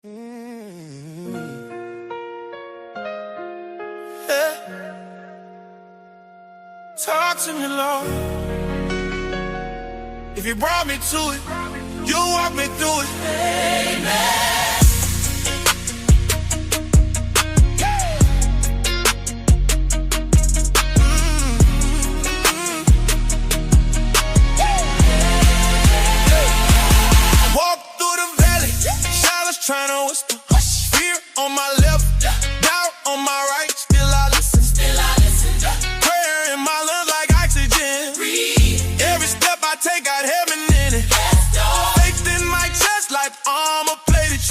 Yeah. Talk to me, Lord. If you brought me to it, you walk me through it. Amen. Trying to whisper, fear on my left, doubt on my right. Still I listen. Prayer in my lungs like oxygen. Every step I take got heaven in it. Faith in my chest like armor plated.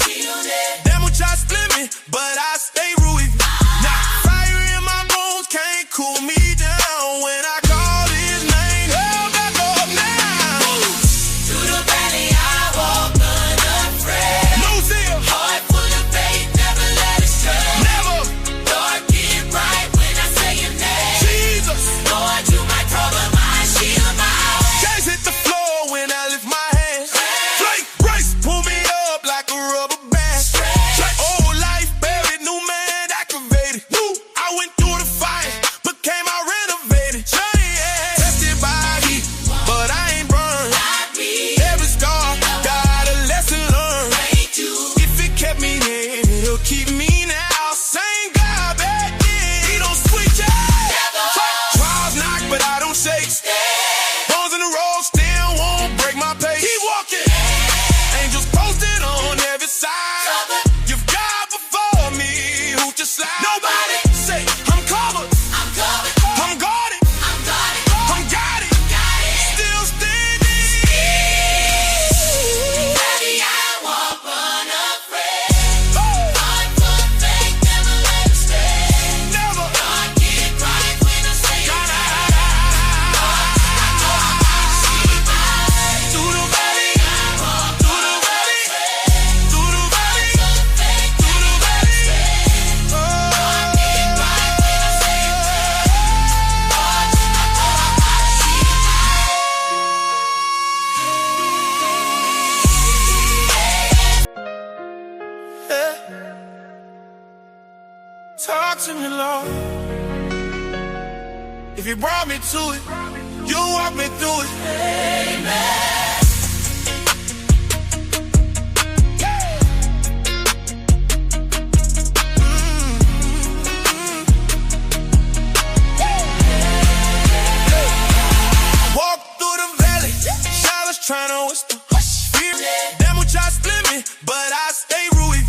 Damn what y'all split me, but I stay rooted. Now fire in my bones can't cool me down. When I call his name, hell back up now. Through the valley I walk unafraid. Heart full of faith, never let it stray. Never. Lord, get right when I say your name. Jesus. Lord, you my cover, my shield, my way. Can't hit the floor when I lift my hands. Flake, brace, pull me up like a rubber band. Old life buried, new man activated. I went through the fire, became I renovated. Tested by heat, but I ain't burned. Not me. Every scar got a lesson learned. Thank you. If it kept me then, it'll keep me now. Same God back then, he don't switch up. Trials knock, but I don't shake. Bones in the road, still won't break my pace. Keep walking. Angels posted on every side. You've God before me, who just slide? Nobody say I'm covered. I'm covered. I'm guarded. I'm guarded. I'm guided. Got it. Still standing. Valley I walk unafraid. Heart full of faith, never let it stray. Never. Lord, get right when I say your name. Through the valley, through the valley, through the valley, through the Talk to me, Lord. If you brought me to it, you walk me through it. Amen. Walk through the valley, shadows trying to whisper. Fear, damn what y'all split me, but I stay rooted.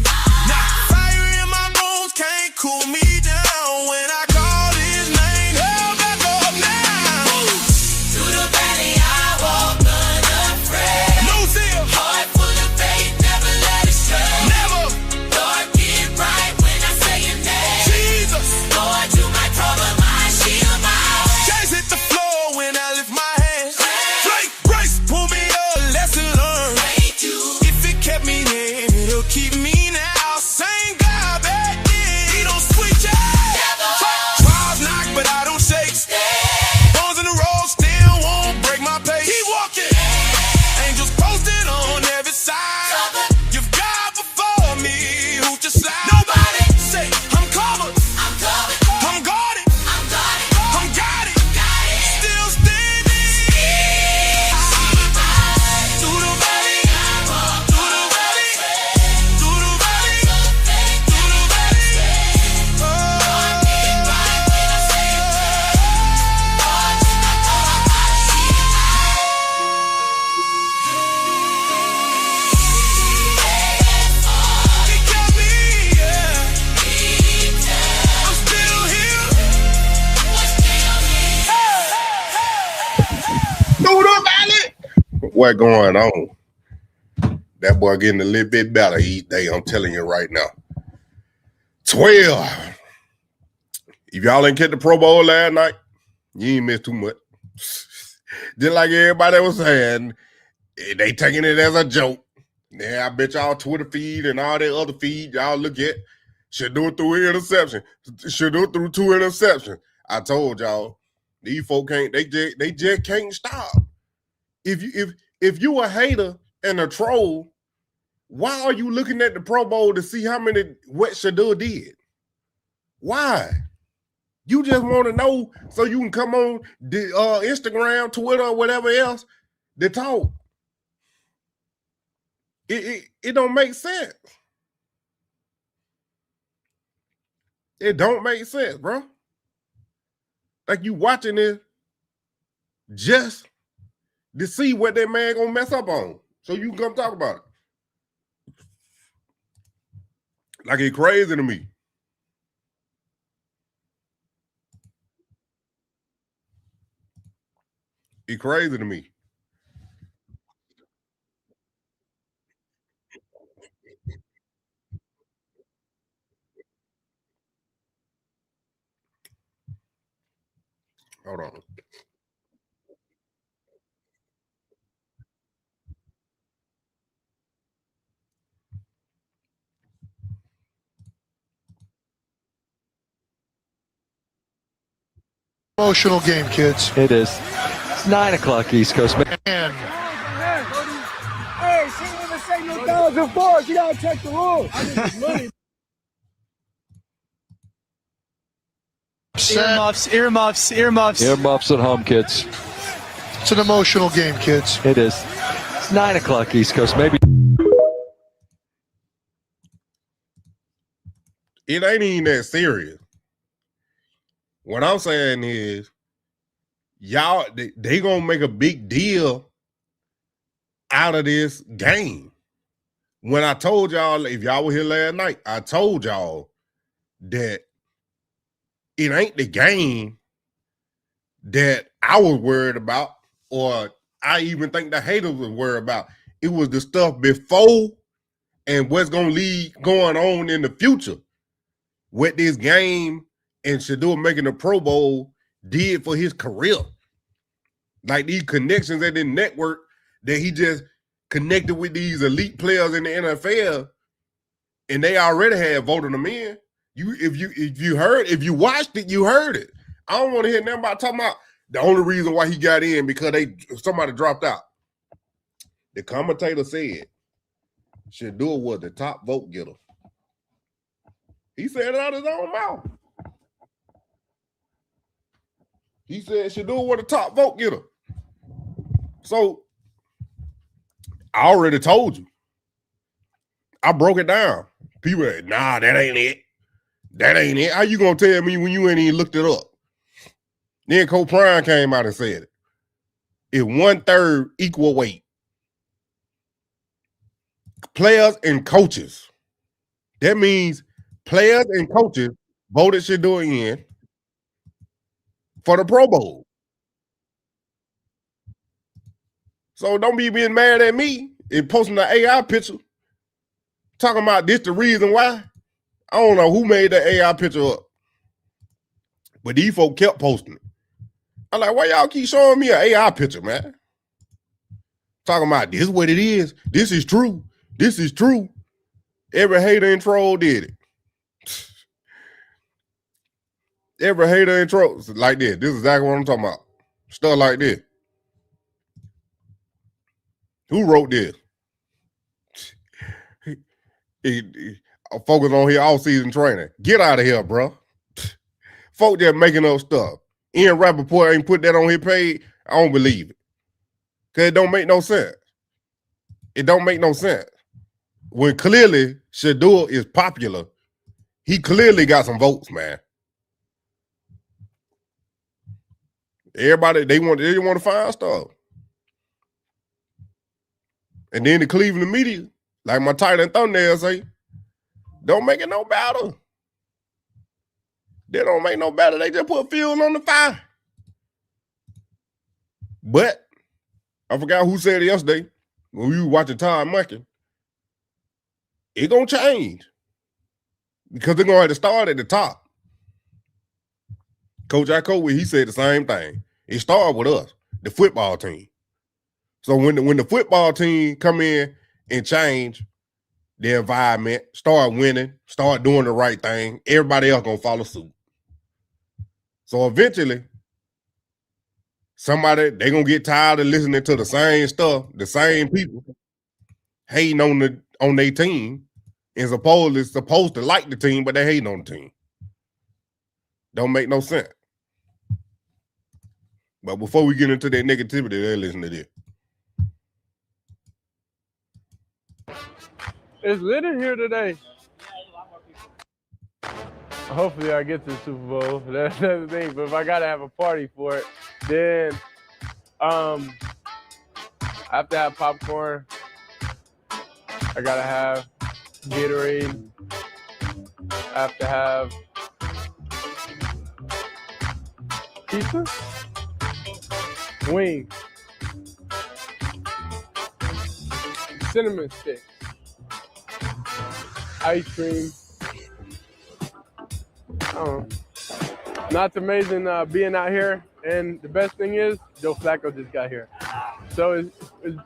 Now fire in my bones can't cool me down. When I call his name, hell back up now. Through the valley I walk unafraid. No zeal, Heart full of faith, never let it stray. never. Lord, get right when I say your name. Jesus. Lord, you my cover, my shield, my way. Can't hit the floor when I lift my hands. Flake, brace, pull me up, lesson learned. Thank you. If it kept me then, it'll keep me now. Same God back then, he don't switch up. Trials knock, but I don't shake. Bones in the road, still won't break my pace. Keep walking. Angels posted on every side. You've God before me, who just slide? Nobody say I'm covered. I'm covered. I'm guarded. I'm guarded. I'm guided. Got it. Still standing. Through the valley, through the valley, through the valley, through the valley. He got me, yeah. I'm still here. Through the valley. What going on? That boy getting a little bit better each day. I'm telling you right now. 12. If y'all ain't get the Pro Bowl last night, you ain't missed too much. Just like everybody was saying, they taking it as a joke. Yeah, I bet y'all Twitter feed and all that other feed, y'all look at Shedeur threw an interception. Shedeur threw 2 interceptions. I told y'all, these folk can't, they just can't stop. If you a hater and a troll, Why are you looking at the Pro Bowl to see what Shedeur did? Why? You just want to know so you can come on the Instagram, Twitter, or whatever else to talk. It don't make sense. It don't make sense, bro. Like you watching this just to see what that man gonna mess up on, so you can come talk about it. Like it's crazy to me. It's crazy to me. Hold on. Emotional game, kids. It is. It's 9 o'clock East Coast. And Hey, see when they say no dollars and fours, you gotta check the rules. I think it's money. set. Earmuffs at home, kids. It's an emotional game, kids. It is. It's 9 o'clock East Coast. Maybe. It ain't even that serious. What I'm saying is, y'all, they gonna make a big deal out of this game. When I told y'all, if y'all were here last night, I told y'all that it ain't the game that I was worried about, or I even think the haters was worried about. It was the stuff before and what's going on in the future. What this game and Shedeur making the Pro Bowl did for his career. Like these connections at the network that he just connected with these elite players in the NFL, and they already had voted them in. If you watched it, you heard it. I don't want to hear nothing about talking about the only reason why he got in because somebody dropped out. The commentator said Shedeur was the top vote getter. He said it out of his own mouth. He said Shedeur was the top vote getter. So I already told you. I broke it down. People are, nah, that ain't it. That ain't it. How you gonna tell me when you ain't even looked it up? Then Cole Prime came out and said it. It's 1/3 equal weight. Players and coaches. That means players and coaches voted Shedeur in for the Pro Bowl. So don't be being mad at me and posting the AI picture talking about this the reason why. I don't know who made that AI picture up, but these folk kept posting it. I'm like, why y'all keep showing me an AI picture, man? Talking about this is what it is. This is true. This is true. Every hater and troll did it. Every hater and troll like this. This is exactly what I'm talking about. Stuff like this. Who wrote this? He focus on here all season training. Get out of here, bro. Folk just making up stuff. Ian Rappaport ain't put that on his page. I don't believe it. Because it don't make no sense. It don't make no sense. When clearly Shedeur is popular, he clearly got some votes, man. Everybody, they want to find stuff. And then the Cleveland media, like my title and thumbnail say, don't make it no better. They don't make no better. They just put fuel on the fire. But I forgot who said it yesterday when we were watching Todd Monken. It gonna change because they're gonna have to start at the top. Coach Jacoby, he said the same thing. It started with us, the football team. So when the football team come in and change the environment, start winning, start doing the right thing, everybody else gonna follow suit. So eventually, they gonna get tired of listening to the same stuff, the same people, hating on their team and supposed to like the team, but they hating on the team. Don't make no sense. But before we get into that negativity, let's listen to this. It's lit in here today. Hopefully I get to the Super Bowl. That's the thing. But if I gotta have a party for it, then I have to have popcorn. I gotta have Gatorade. I have to have pizza, wings, cinnamon sticks, ice cream. Not amazing being out here, and the best thing is Joe Flacco just got here, so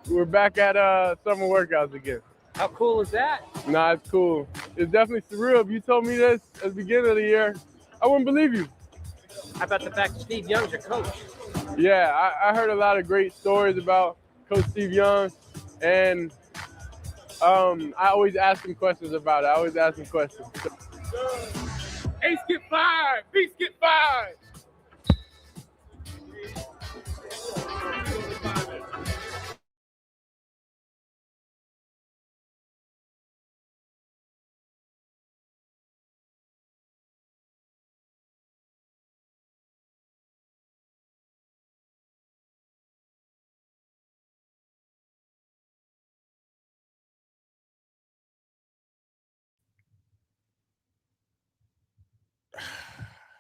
we're back at summer workouts again. How cool is that? Nah, it's cool. It's definitely surreal. If you told me this at the beginning of the year, I wouldn't believe you. How about the fact that Steve Young's your coach? Yeah, I heard a lot of great stories about Coach Steve Young, and I always ask him questions about it. I always ask him questions. Ace get 5, Beast get 5.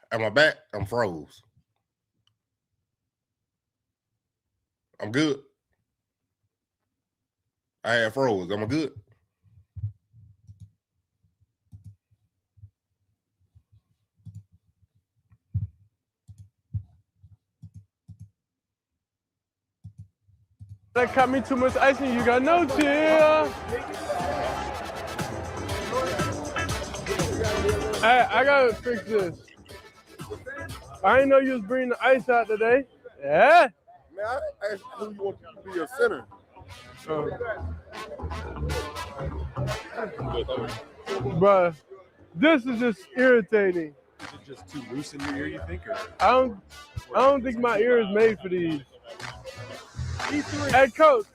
Am I back? I'm froze. I'm good. I had froze. Am I good? That cut me too much ice and you got no chill. Hey, I gotta fix this. I didn't know you was bringing the ice out today. Yeah? Man, I asked who you want to be your center. Bruh, this is just irritating. Is it just too loose in your ear, you think? Or? I don't think my ear is made for these. Hey, coach.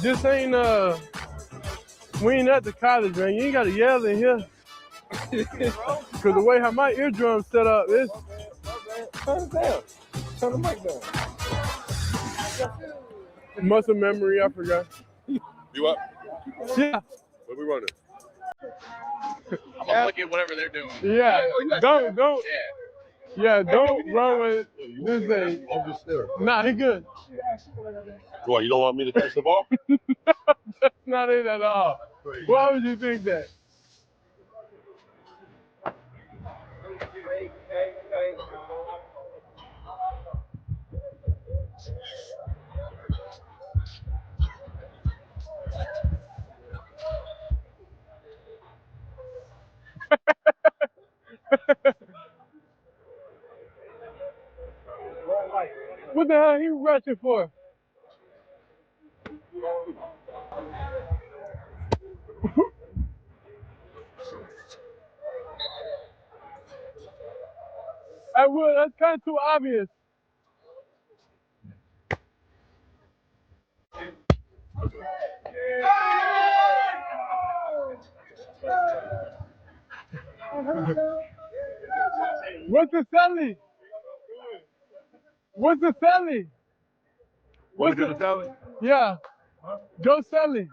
This ain't we ain't at the college, man. You ain't gotta yell in here. Cause the way how my eardrum's set up is. Turn it down. Turn the mic down. Muscle memory, I forgot. You up? Yeah. What we running? I'm gonna look at whatever they're doing. Yeah. Don't. Yeah, don't run with this thing. I'm just there. Nah, he good. What, you don't want me to touch the ball? That's not it at all. Why would you think that? What the hell are you rushing for? I would. That's kind of too obvious. What's the Sally? What's the Sally? What's the Sally? Yeah. Go Sally.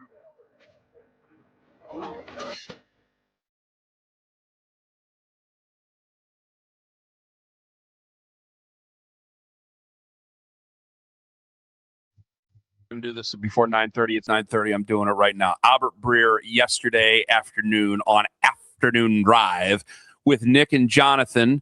Going to do this before 9:30. It's 9:30. I'm doing it right now. Albert Breer yesterday afternoon on Afternoon Drive with Nick and Jonathan.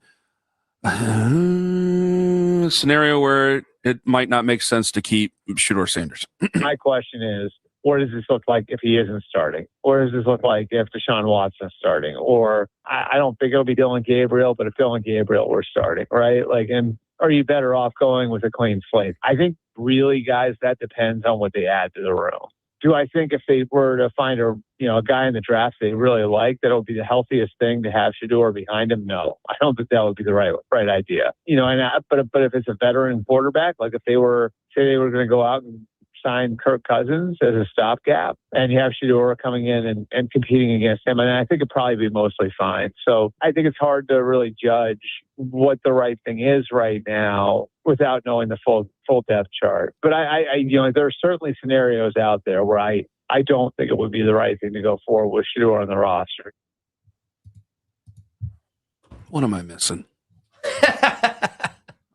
Scenario where it might not make sense to keep Shedeur Sanders. My question is, what does this look like if he isn't starting? What does this look like if Deshaun Watson's starting? Or I don't think it'll be Dylan Gabriel, but if Dylan Gabriel were starting, right? Like, and Or are you better off going with a clean slate? I think really, guys, that depends on what they add to the room. Do I think if they were to find a guy in the draft they really like, that it would be the healthiest thing to have Shedeur behind him? No, I don't think that would be the right idea. But if it's a veteran quarterback, like if they were going to go out and sign Kirk Cousins as a stopgap, and you have Shedeur coming in and competing against him, and I think it'd probably be mostly fine. So I think it's hard to really judge what the right thing is right now without knowing the full depth chart. But there are certainly scenarios out there where I don't think it would be the right thing to go forward with Shedeur on the roster. What am I missing?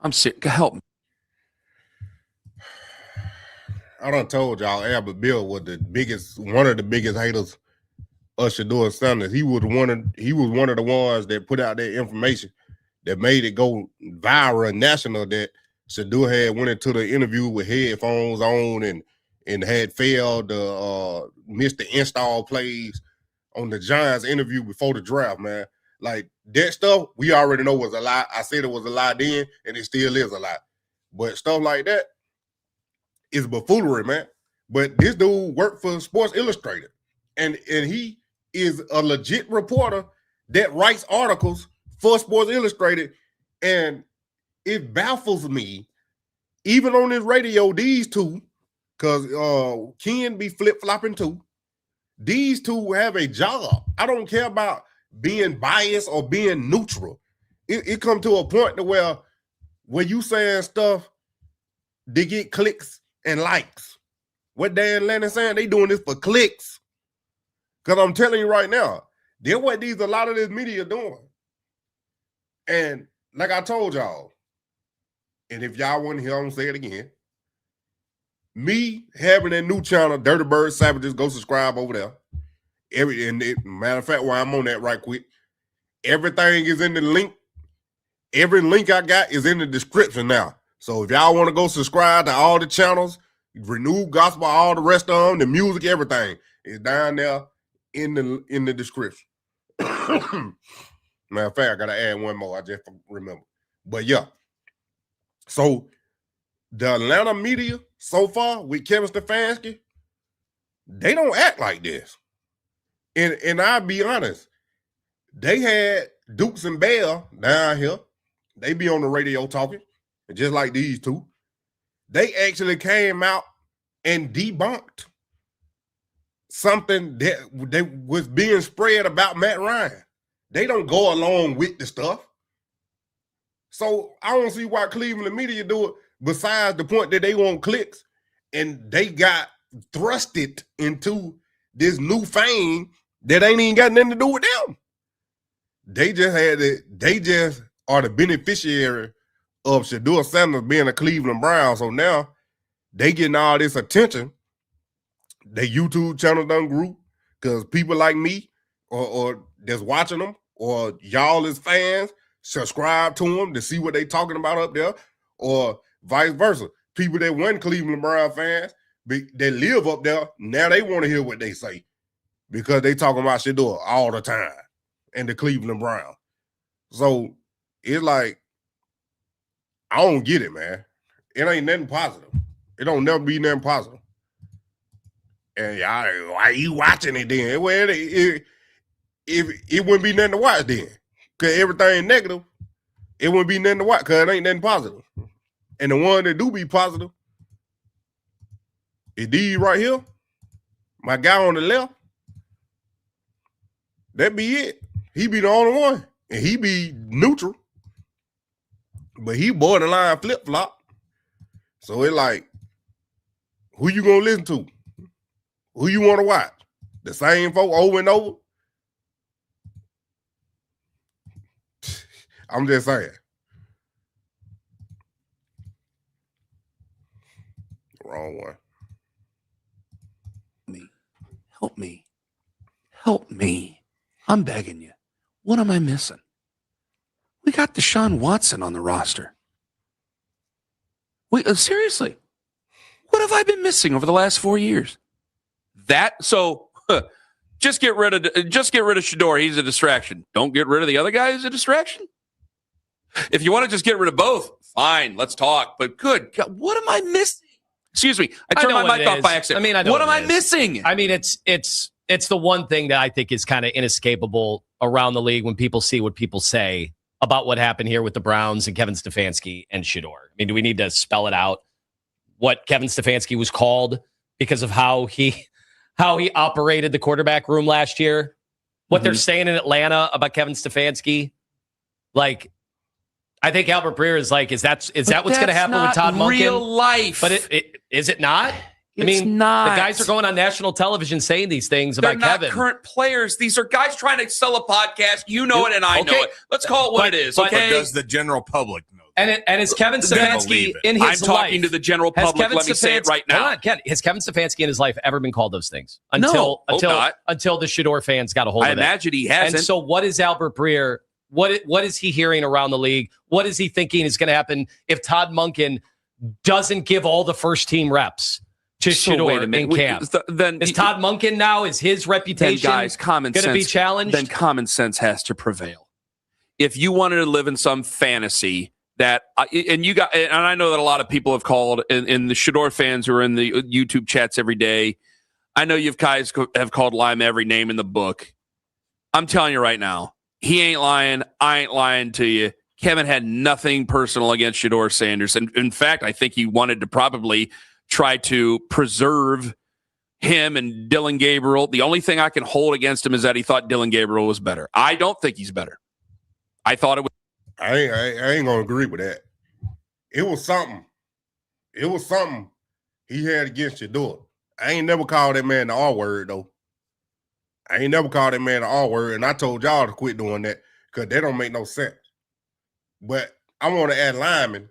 I'm sick. Help me. I done told y'all Albert Bill was one of the biggest haters of Shedeur Sanders. He was one of the ones that put out that information that made it go viral and national, that Shedeur had went into the interview with headphones on and had failed to miss the install plays on the Giants interview before the draft, man. Like, that stuff we already know was a lie. I said it was a lie then, and it still is a lie. But stuff like that is buffoonery, man. But this dude worked for Sports Illustrated, and he is a legit reporter that writes articles for Sports Illustrated, and it baffles me, even on this radio, these two, because Ken be flip-flopping too, these two have a job. I don't care about being biased or being neutral. It come to a point to where you saying stuff, they get clicks and likes. What Dan Lennon saying, they doing this for clicks. Because I'm telling you right now, they're what a lot of this media doing. And like I told y'all, and if y'all want to hear, I'm going to say it again. Me having that new channel, Dirty Bird Savages, go subscribe over there. Matter of fact, while I'm on that right quick, everything is in the link. Every link I got is in the description now. So if y'all want to go subscribe to all the channels, Renew Gospel, all the rest of them, the music, everything is down there in the description. Matter of fact, I gotta add one more. I just remember. But yeah. So the Atlanta media so far with Kevin Stefanski, they don't act like this. And I'll be honest, they had Dukes and Bell down here. They be on the radio talking, just like these two. They actually came out and debunked something that was being spread about Matt Ryan. They don't go along with the stuff. So I don't see why Cleveland media do it, besides the point that they want clicks, and they got thrusted into this new fame that ain't even got nothing to do with them. They just are the beneficiary of Shedeur Sanders being a Cleveland Brown. So now they getting all this attention. Their YouTube channel done grew because people like me or that's watching them, or y'all as fans, subscribe to them to see what they talking about up there, or vice versa. People that weren't Cleveland Brown fans, they live up there, now they want to hear what they say because they talking about Shedeur all the time and the Cleveland Browns. So it's like, I don't get it, man. It ain't nothing positive. It don't never be nothing positive. And y'all, why you watching it then? Well, it wouldn't be nothing to watch then. Because everything negative, it wouldn't be nothing to watch because it ain't nothing positive. And the one that do be positive is these right here. My guy on the left. That be it. He be the only one. And he be neutral. But he borderline flip-flop. So it's like, who you gonna listen to? Who you want to watch? The same folk over and over? I'm just saying. Wrong one. Help me. I'm begging you. What am I missing? We got Deshaun Watson on the roster. Wait, seriously, what have I been missing over the last 4 years? Just get rid of Shedeur. He's a distraction. Don't get rid of the other guy who's a distraction. If you want to just get rid of both, Fine, let's talk. But good God, what am I missing? Excuse me. I turned my mic off by accident. I mean, I know what am I is. missing? I mean, it's the one thing that I think is kind of inescapable around the league when people see what people say about what happened here with the Browns and Kevin Stefanski and Shedeur. I mean, do we need to spell it out? What Kevin Stefanski was called because of how he operated the quarterback room last year? What they're saying in Atlanta about Kevin Stefanski? Like, I think Albert Breer is like, is that what's going to happen with Todd Monken? Real life. But is it not? I mean, not. The guys are going on national television saying these things They're about not Kevin. current players. These are guys trying to sell a podcast. You know it, and I know it. Let's call it what it is. Okay. But does the general public know? And is Kevin Stefanski in his life? I'm talking to the general public. Let me say it right now. Hold on, Ken. Has Kevin Stefanski in his life ever been called those things? Until the Shedeur fans got a hold of it. I imagine he hasn't. And so what is Albert Breer? What is he hearing around the league? What is he thinking is going to happen if Todd Monken doesn't give all the first team reps to Shedeur in camp? Then is Todd Monken now? Is his reputation going to be challenged? Then common sense has to prevail. If you wanted to live in some fantasy that, and I know that a lot of people have called, and the Shedeur fans who are in the YouTube chats every day, I know you guys have called Lime every name in the book. I'm telling you right now, he ain't lying. I ain't lying to you. Kevin had nothing personal against Shedeur Sanders. And in fact, I think he wanted to probably try to preserve him and Dylan Gabriel. The only thing I can hold against him is that he thought Dylan Gabriel was better. I don't think he's better. I thought it was. I ain't gonna agree with that. It was something. It was something he had against Shedeur. I ain't never called that man the R word though. I ain't never called that man the R word, and I told y'all to quit doing that because that don't make no sense. But I want to add Lyman,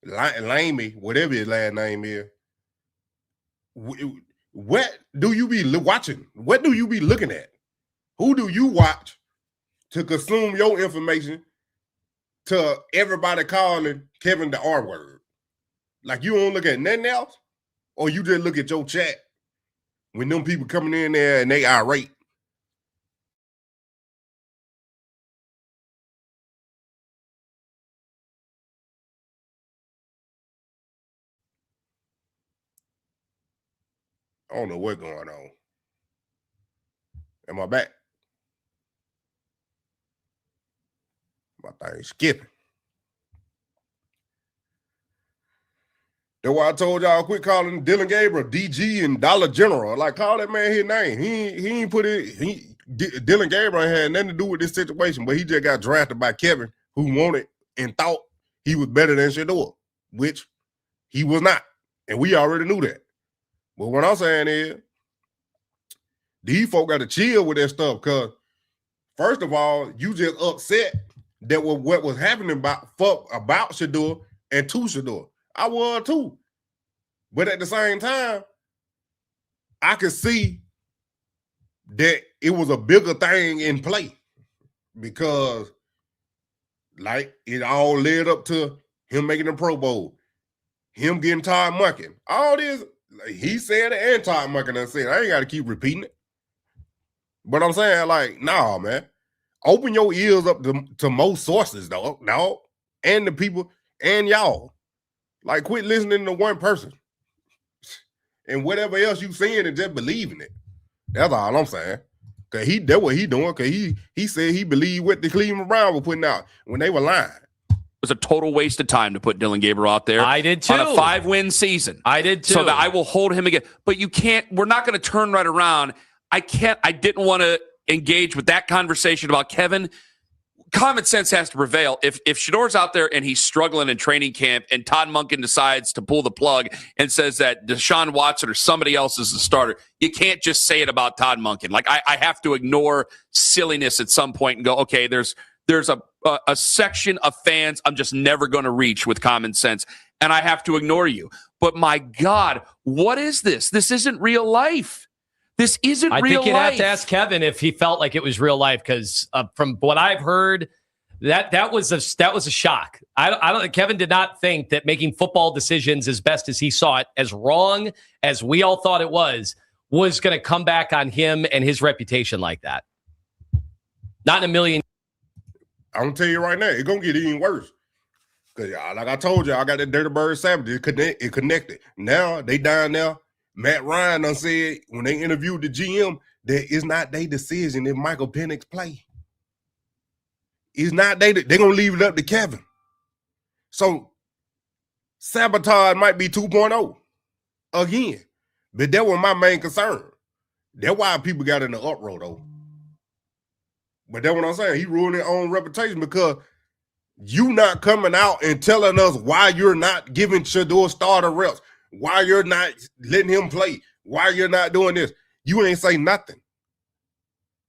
Lamey, whatever his last name is. What do you be watching? What do you be looking at? Who do you watch to consume your information to everybody calling Kevin the R word? Like you don't look at nothing else, or you just look at your chat when them people coming in there and they irate. I don't know what's going on. Am I back? My thing's skipping. That's why I told y'all quit calling Dylan Gabriel DG and Dollar General. Like, call that man his name. He ain't put it. Dylan Gabriel had nothing to do with this situation, but he just got drafted by Kevin, who wanted and thought he was better than Shedeur, which he was not. And we already knew that. But what I'm saying is, these folk got to chill with that stuff because, first of all, you just upset that what was happening about Shedeur and to Shedeur. I was too. But at the same time, I could see that it was a bigger thing in play because, like, it all led up to him making the Pro Bowl, him getting Todd Monken. All this, like, he said it and Todd Monken said, I ain't got to keep repeating it. But I'm saying, like, nah, man. Open your ears up to most sources, dog, and the people and y'all. Like, quit listening to one person. And whatever else you saying and just believing it. That's all I'm saying. Because that's what he doing. Because he said he believed what the Cleveland Browns were putting out when they were lying. It was a total waste of time to put Dylan Gabriel out there. I did too. On a 5-win season. I did too. So that I will hold him again. But you can't, we're not going to turn right around. I didn't want to engage with that conversation about Kevin. Common sense has to prevail. If Shedeur's out there and he's struggling in training camp and Todd Monken decides to pull the plug and says that Deshaun Watson or somebody else is the starter, you can't just say it about Todd Monken. Like, I have to ignore silliness at some point and go, okay, there's a section of fans I'm just never going to reach with common sense, and I have to ignore you. But my God, what is this? This isn't real life. This isn't real life. I think you'd have to ask Kevin if he felt like it was real life, because from what I've heard, that was a shock. I don't. Kevin did not think that making football decisions as best as he saw it, as wrong as we all thought it was going to come back on him and his reputation like that. Not in a million. I'm gonna tell you right now, it's gonna get even worse. Because like I told you, I got that Dirty Bird Savage. It connected. Now they down there. Matt Ryan done said when they interviewed the GM that it's not their decision if Michael Penix play. It's not they're going to leave it up to Kevin. So sabotage might be 2.0 again. But that was my main concern. That's why people got in the uproar, though. But that's what I'm saying. He ruined his own reputation because you not coming out and telling us why you're not giving Shedeur starter reps, why you're not letting him play, why you're not doing this. You ain't say nothing.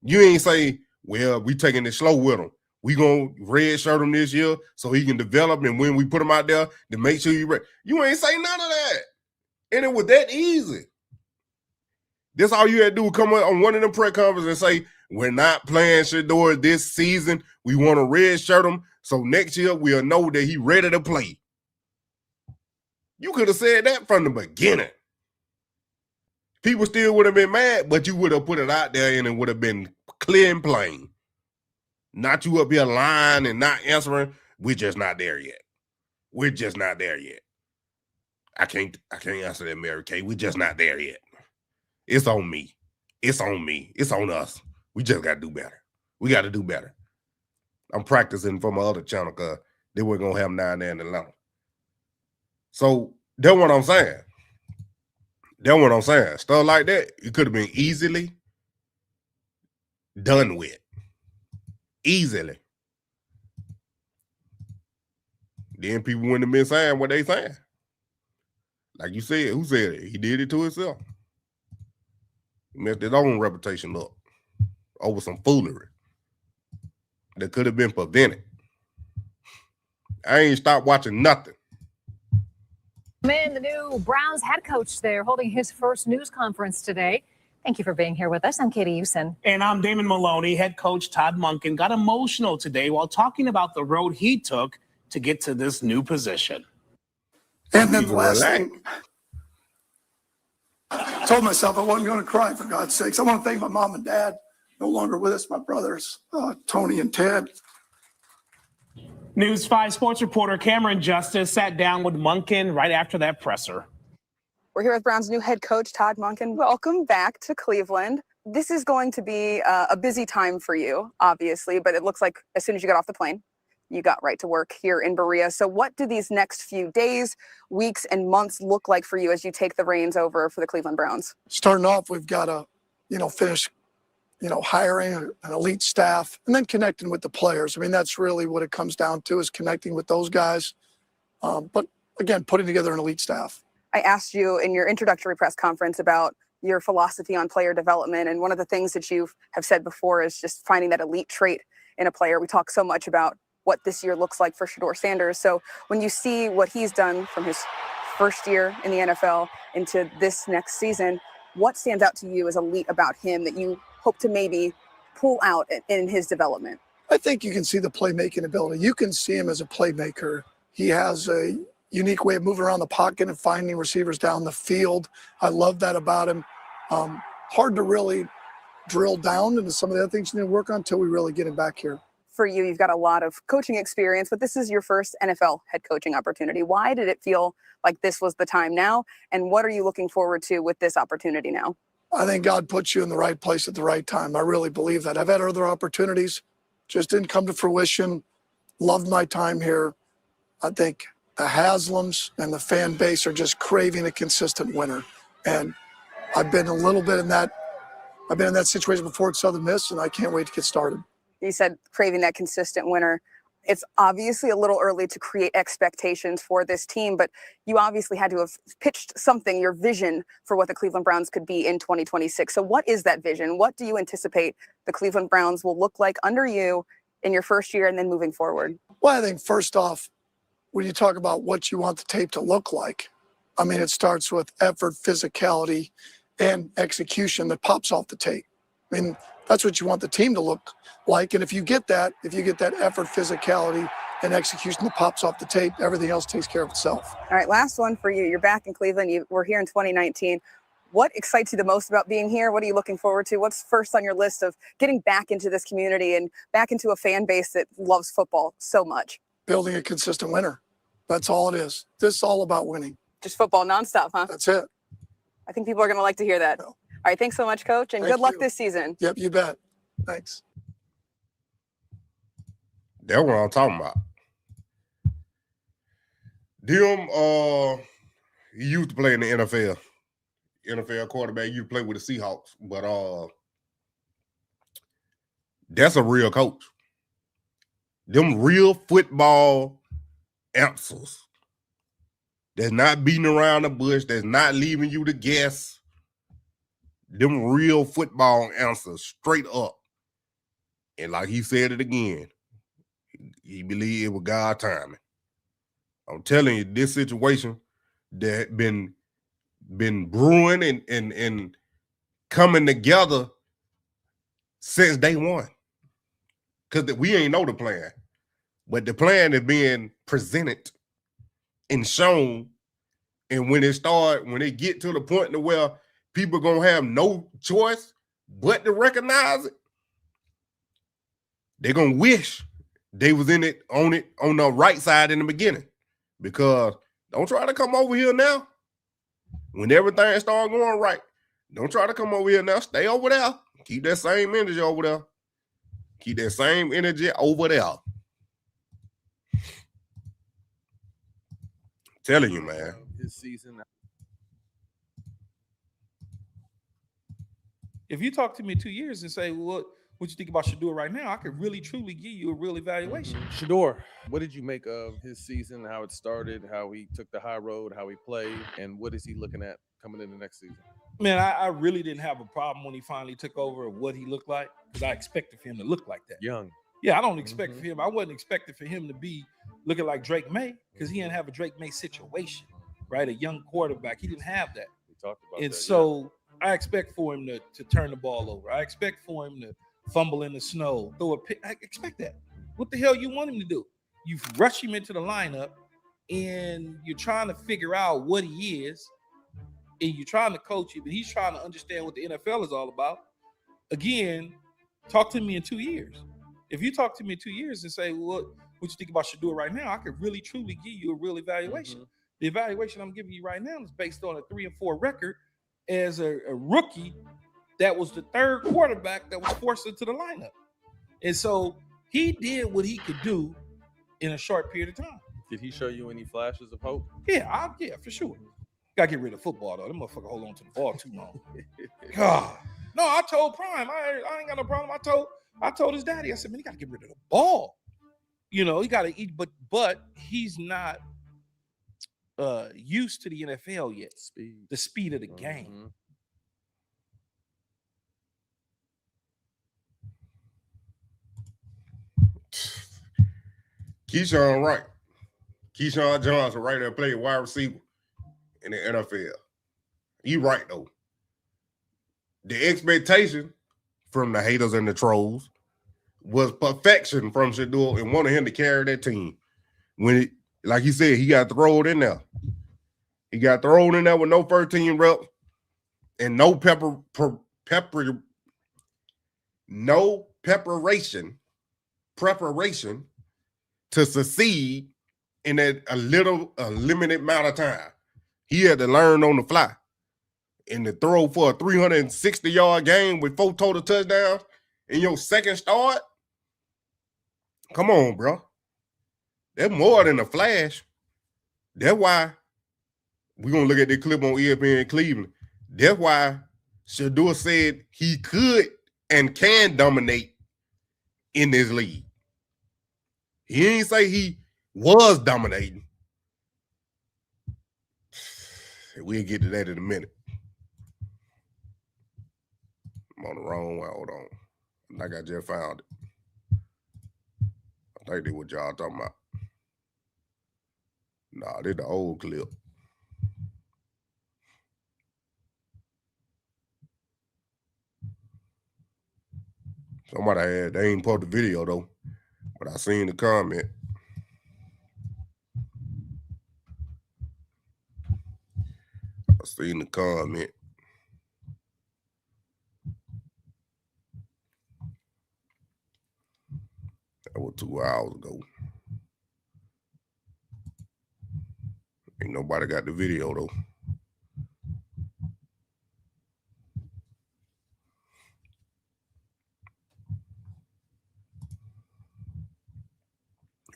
You ain't say, well, we taking it slow with him. We going to red shirt him this year so he can develop, and when we put him out there to make sure you ready. You ain't say none of that. And it was that easy. That's all you had to do, come up on one of them press conferences and say, we're not playing Shedeur this season. We want to red shirt him so next year we'll know that he's ready to play. You could have said that from the beginning. People still would have been mad, but you would have put it out there and it would have been clear and plain. Not you up here lying and not answering. We're just not there yet. We're just not there yet. I can't answer that, Mary Kay. We're just not there yet. It's on me. It's on me. It's on us. We just got to do better. We got to do better. I'm practicing for my other channel because they were going to have 9 there in Atlanta. So that's what I'm saying. That's what I'm saying. Stuff like that, it could have been easily done with. Easily. Then people wouldn't have been saying what they saying. Like you said, who said it? He did it to himself. He messed his own reputation up over some foolery that could have been prevented. I ain't stopped watching nothing. Man, the new Browns head coach there holding his first news conference today. Thank you for being here with us. I'm Katie Houston. And I'm Damon Maloney. Head coach Todd Monken got emotional today while talking about the road he took to get to this new position. And then the last thing, I told myself I wasn't going to cry, for God's sakes. I want to thank my mom and dad, no longer with us, my brothers, Tony and Ted. News 5 sports reporter Cameron Justice sat down with Monken right after that presser. We're here with Browns' new head coach, Todd Monken. Welcome back to Cleveland. This is going to be a busy time for you, obviously, but it looks like as soon as you got off the plane, you got right to work here in Berea. So what do these next few days, weeks, and months look like for you as you take the reins over for the Cleveland Browns? Starting off, we've got to, finish, hiring an elite staff and then connecting with the players. I mean, that's really what it comes down to, is connecting with those guys. But again, putting together an elite staff. I asked you in your introductory press conference about your philosophy on player development. And one of the things that you have said before is just finding that elite trait in a player. We talk so much about what this year looks like for Shedeur Sanders. So when you see what he's done from his first year in the NFL into this next season, what stands out to you as elite about him that you hope to maybe pull out in his development? I think you can see the playmaking ability. You can see him as a playmaker. He has a unique way of moving around the pocket and finding receivers down the field. I love that about him. Hard to really drill down into some of the other things you need to work on until we really get him back here. For you, you've got a lot of coaching experience, but this is your first NFL head coaching opportunity. Why did it feel like this was the time now? And what are you looking forward to with this opportunity now? I think God puts you in the right place at the right time. I really believe that. I've had other opportunities, just didn't come to fruition. Loved my time here. I think the Haslams and the fan base are just craving a consistent winner. And I've been a little bit in that. I've been in that situation before at Southern Miss, and I can't wait to get started. You said craving that consistent winner. It's obviously a little early to create expectations for this team, but you obviously had to have pitched something, your vision for what the Cleveland Browns could be in 2026. So what is that vision? What do you anticipate the Cleveland Browns will look like under you in your first year and then moving forward? Well, I think first off, when you talk about what you want the tape to look like, I mean, it starts with effort, physicality, and execution that pops off the tape. I mean, that's what you want the team to look like. And if you get that effort, physicality, and execution that pops off the tape, everything else takes care of itself. All right, last one for you. You're back in Cleveland. You were here in 2019. What excites you the most about being here? What are you looking forward to? What's first on your list of getting back into this community and back into a fan base that loves football so much? Building a consistent winner. That's all it is. This is all about winning. Just football nonstop, huh? That's it. I think people are going to like to hear that. All right, thanks so much, Coach, and good luck this season. Yep, you bet. Thanks. That's what I'm talking about. Them, he used to play in the NFL. NFL quarterback, used to play with the Seahawks. But that's a real coach. Them real football answers. That's not beating around the bush. That's not leaving you to guess. Them real football answers, straight up. And like he said it again, he believed it was God timing. I'm telling you, this situation that been brewing and coming together since day one. Because we ain't know the plan. But the plan is being presented and shown. And when it get to the point to where people gonna have no choice but to recognize it, they're gonna wish they was on the right side in the beginning. Because don't try to come over here now. When everything start going right, don't try to come over here now. Stay over there. Keep that same energy over there. Keep that same energy over there. Telling you, man. His season. If you talk to me in 2 years and say, well, what you think about Shedeur right now, I could really, truly give you a real evaluation. Shedeur, what did you make of his season, how it started, how he took the high road, how he played, and what is he looking at coming in the next season? Man, I really didn't have a problem when he finally took over of what he looked like, because I expected for him to look like that. Young. Yeah, I don't expect for him. I wasn't expecting for him to be looking like Drake May, because he didn't have a Drake May situation, right? A young quarterback. He didn't have that. We talked about and that. So I expect for him to turn the ball over. I expect for him to fumble in the snow, throw a pick. I expect that. What the hell you want him to do? You rush him into the lineup, and you're trying to figure out what he is, and you're trying to coach him, and he's trying to understand what the NFL is all about. Again, talk to me in 2 years. If you talk to me in 2 years and say, well, what you think about Shedeur right now, I could really, truly give you a real evaluation. The evaluation I'm giving you right now is based on a 3-4 record as a rookie that was the third quarterback that was forced into the lineup. And so he did what he could do in a short period of time. Did he show you any flashes of hope? Yeah, for sure. Gotta get rid of football, though. That motherfucker hold on to the ball too long. God. No, I told Prime. I ain't got no problem. I told his daddy, I said, man, he gotta get rid of the ball. You know, he gotta eat, but he's not used to the NFL yet. The speed of the game. Keyshawn Wright. Keyshawn Johnson right there played wide receiver in the NFL. You right, though. The expectation from the haters and the trolls was perfection from Shedeur and wanted him to carry that team. When, like you said, he got thrown in there. He got thrown in there with no first team reps and no preparation to succeed in a limited amount of time. He had to learn on the fly. And to throw for a 360-yard game with 4 total touchdowns in your second start? Come on, bro. That's more than a flash. That's why we're going to look at the clip on ESPN Cleveland. That's why Shedeur said he could and can dominate in this league. He didn't say he was dominating. We'll get to that in a minute. I'm on the wrong one. Hold on. I think I just found it. I think that's what y'all talking about. Nah, this the old clip. Somebody had, they ain't posted the video though, but I seen the comment. I seen the comment. That was 2 hours ago. Ain't nobody got the video though.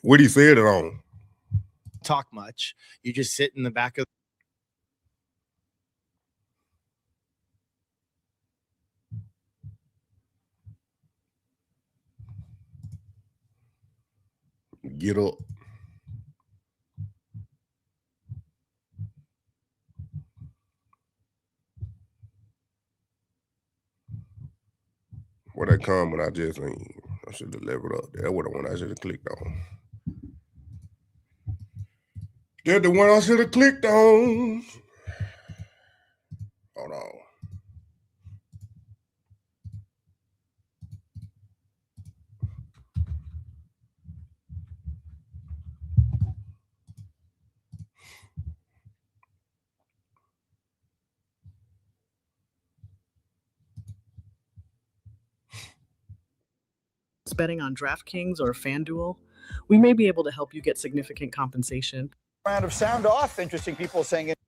What he said it on? Talk much. You just sit in the back of. Get up. Where that comment I just ain't. I should have leveled up. That was the one I should have clicked on. That's the one I should have clicked on. Hold on. Betting on DraftKings or FanDuel, we may be able to help you get significant compensation. Round of sound off. Interesting people saying it.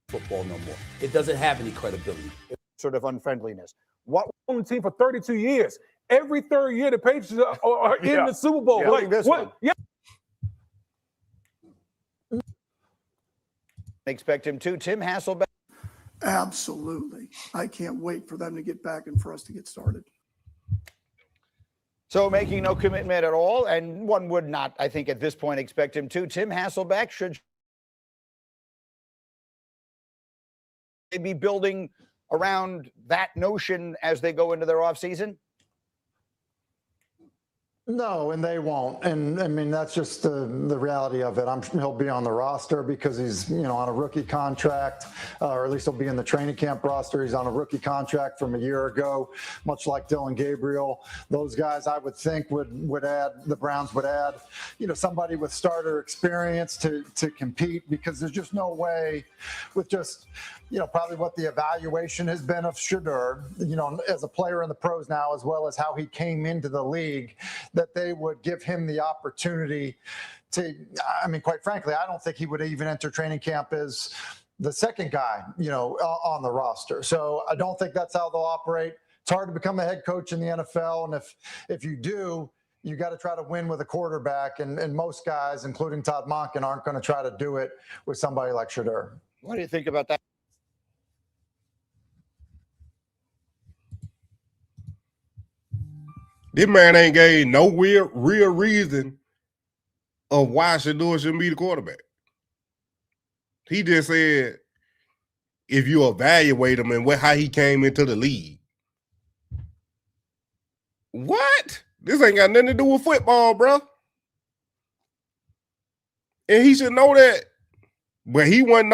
Football no more. It doesn't have any credibility. It's sort of unfriendliness. What on the team for 32 years? Every third year, the Patriots are in the Super Bowl. Yeah. Like This what? one. Yeah. Expect him to. Tim Hasselbeck. Absolutely. I can't wait for them to get back and for us to get started. So making no commitment at all, and one would not, I think, at this point expect him to. Tim Hasselbeck should they be building around that notion as they go into their offseason? No, and they won't. And I mean, that's just the reality of it. He'll be on the roster because he's, on a rookie contract, or at least he'll be in the training camp roster. He's on a rookie contract from a year ago, much like Dylan Gabriel. Those guys, I would think, would add, the Browns would add, somebody with starter experience to compete, because there's just no way with just, probably what the evaluation has been of Shedeur, as a player in the pros now, as well as how he came into the league, that they would give him the opportunity to, quite frankly, I don't think he would even enter training camp as the second guy, on the roster. So I don't think that's how they'll operate. It's hard to become a head coach in the NFL. And if you do, you got to try to win with a quarterback. And most guys, including Todd Monken, aren't going to try to do it with somebody like Shedeur. What do you think about that? This man ain't gave no real reason of why Shedeur shouldn't be the quarterback. He just said, if you evaluate him and how he came into the league. What? This ain't got nothing to do with football, bro. And he should know that. But he ain't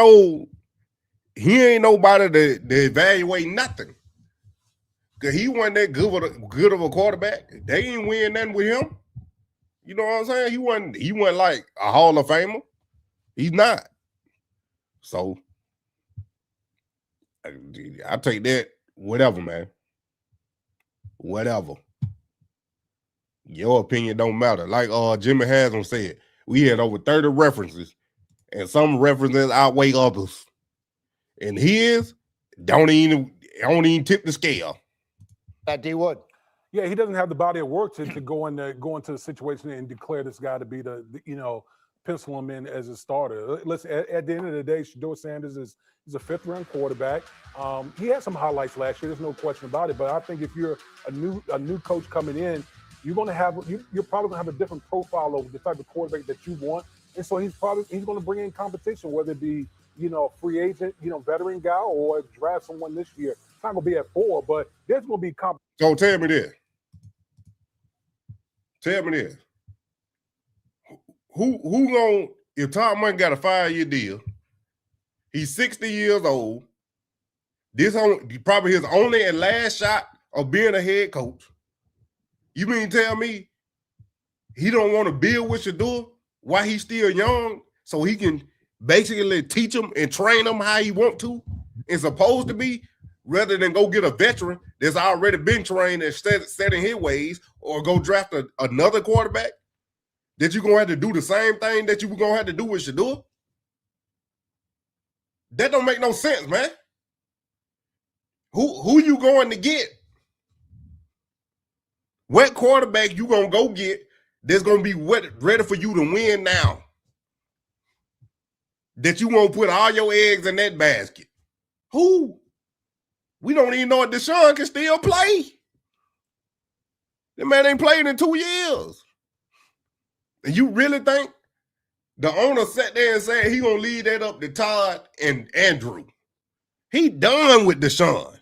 nobody to evaluate nothing. Because he wasn't that good of a quarterback. They ain't win nothing with him. You know what I'm saying? He wasn't like a Hall of Famer. He's not. So I take that, whatever, man. Whatever. Your opinion don't matter. Like Jimmy Haslam said, we had over 30 references, and some references outweigh others. And his don't even tip the scale. That D Wood. Yeah, he doesn't have the body of work to go into the situation and declare this guy to be the pencil him in as a starter. Listen, at the end of the day, Shedeur Sanders is a fifth-round quarterback. He had some highlights last year. There's no question about it. But I think if you're a new coach coming in, you're probably gonna have a different profile of the type of quarterback that you want. And so he's going to bring in competition, whether it be free agent, veteran guy, or draft someone this year. It's not going to be at 4, but there's going to be competition. So tell me this. Who gonna, if Todd Monken got a 5-year deal, he's 60 years old, this probably his only and last shot of being a head coach. You mean tell me he don't want to build with Shedeur while he's still young so he can basically teach him and train him how he want to and supposed to be, rather than go get a veteran that's already been trained and set in his ways, or go draft another quarterback that you're going to have to do the same thing that you were going to have to do with Shedeur? That don't make no sense, man. Who you going to get? What quarterback you gonna go get that's gonna be ready for you to win now? That you won't put all your eggs in that basket? Who? We don't even know if Deshaun can still play. That man ain't played in 2 years. And you really think the owner sat there and said he gonna leave that up to Todd and Andrew? He done with Deshaun.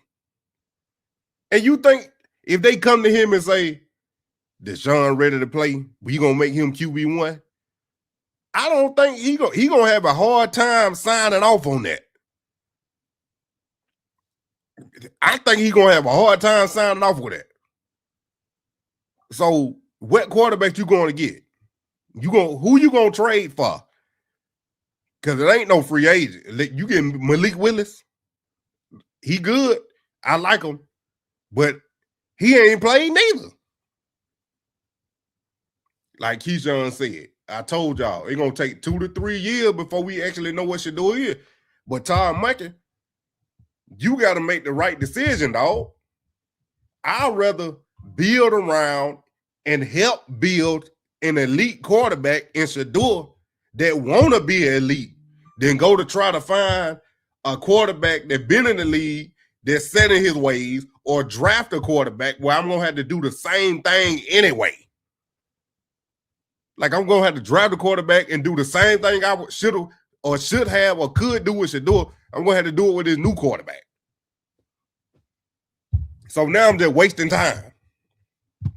And you think if they come to him and say, Deshaun ready to play, we gonna make him QB1? I don't think he gonna have a hard time signing off on that. I think he gonna have a hard time signing off with that. So what quarterback you gonna get? Who you gonna trade for? Because it ain't no free agent. You get Malik Willis. He good. I like him. But he ain't played neither. Like Keyshawn said, I told y'all, it's going to take 2 to 3 years before we actually know what Shedeur is. But Todd Monken, you got to make the right decision, dog. I'd rather build around and help build an elite quarterback in Shedeur that want to be elite than go to try to find a quarterback that been in the league that's set in his ways or draft a quarterback where I'm going to have to do the same thing anyway. Like I'm going to have to draft a quarterback and do the same thing I should have or could do with Shedeur. I'm going to have to do it with his new quarterback. So now I'm just wasting time.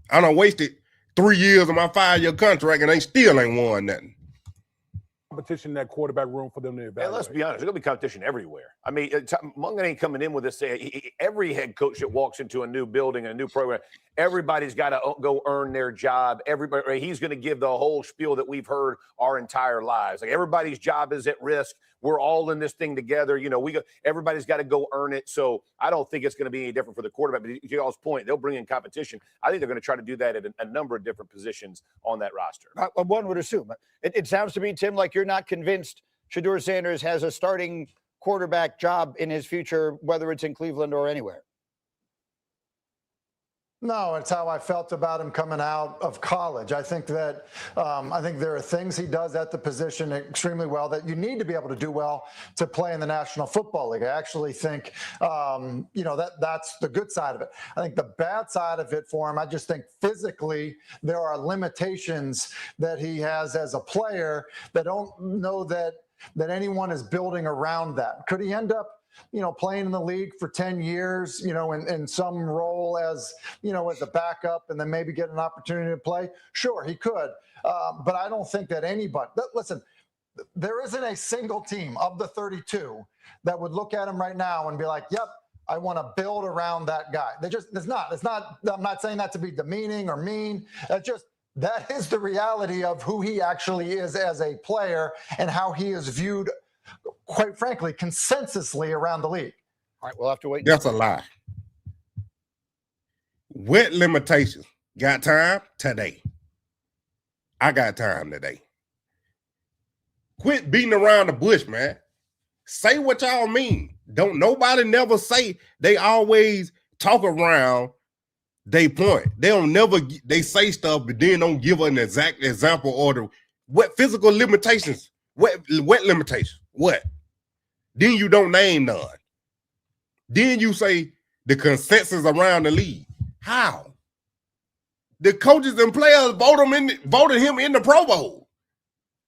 I done wasted 3 years of my 5-year contract and they still ain't won nothing. Competition in that quarterback room for them to evaluate. And let's be honest, there's going to be competition everywhere. I mean, Monken ain't coming in with this. Every head coach that walks into a new building and a new program, everybody's got to go earn their job. Everybody, he's going to give the whole spiel that we've heard our entire lives. Like everybody's job is at risk. We're all in this thing together. You know, everybody's got to go earn it. So I don't think it's going to be any different for the quarterback. But to y'all's point, they'll bring in competition. I think they're going to try to do that at a number of different positions on that roster. One would assume. It sounds to me, Tim, like you're not convinced Shedeur Sanders has a starting quarterback job in his future, whether it's in Cleveland or anywhere. No, it's how I felt about him coming out of college. I think that there are things he does at the position extremely well that you need to be able to do well to play in the National Football League. I actually think, that's the good side of it. I think the bad side of it for him, I just think physically there are limitations that he has as a player that don't know that anyone is building around that. Could he end up playing in the league for 10 years, in some role as a backup and then maybe get an opportunity to play? Sure, he could. But I don't think that anybody, listen, there isn't a single team of the 32 that would look at him right now and be like, yep, I want to build around that guy. It's not, I'm not saying that to be demeaning or mean. That is the reality of who he actually is as a player and how he is viewed, quite frankly, consensusly around the league. All right, we'll have to wait. That's a lie. What limitations? Got time? Today. I got time today. Quit beating around the bush, man. Say what y'all mean. Don't nobody never say. They always talk around they point. They say stuff, but then don't give an exact example or what physical limitations. What limitations? What? Then you don't name none. Then you say the consensus around the league. How? The coaches and players voted him in the Pro Bowl.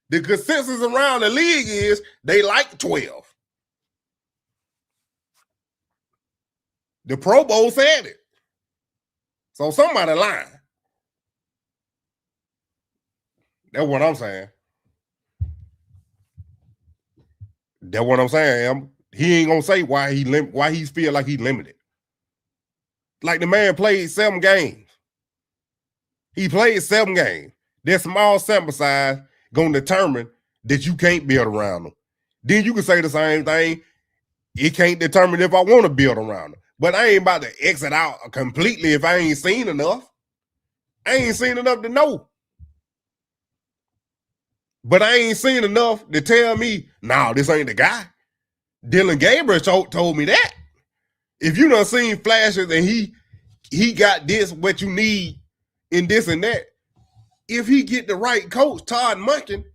The consensus around the league is they like 12. The Pro Bowl said it. So somebody lying. That's what I'm saying. That's what I'm saying. He ain't gonna say why he feel like he limited. Like the man played 7 games. He played 7 games. That small sample size gonna determine that you can't build around him. Then you can say the same thing. It can't determine if I want to build around him. But I ain't about to exit out completely if I ain't seen enough. I ain't seen enough to know. But I ain't seen enough to tell me, no, this ain't the guy. Dylan Gabriel told me that. If you done seen flashes and he got this, what you need in this and that, if he get the right coach, Todd Monken,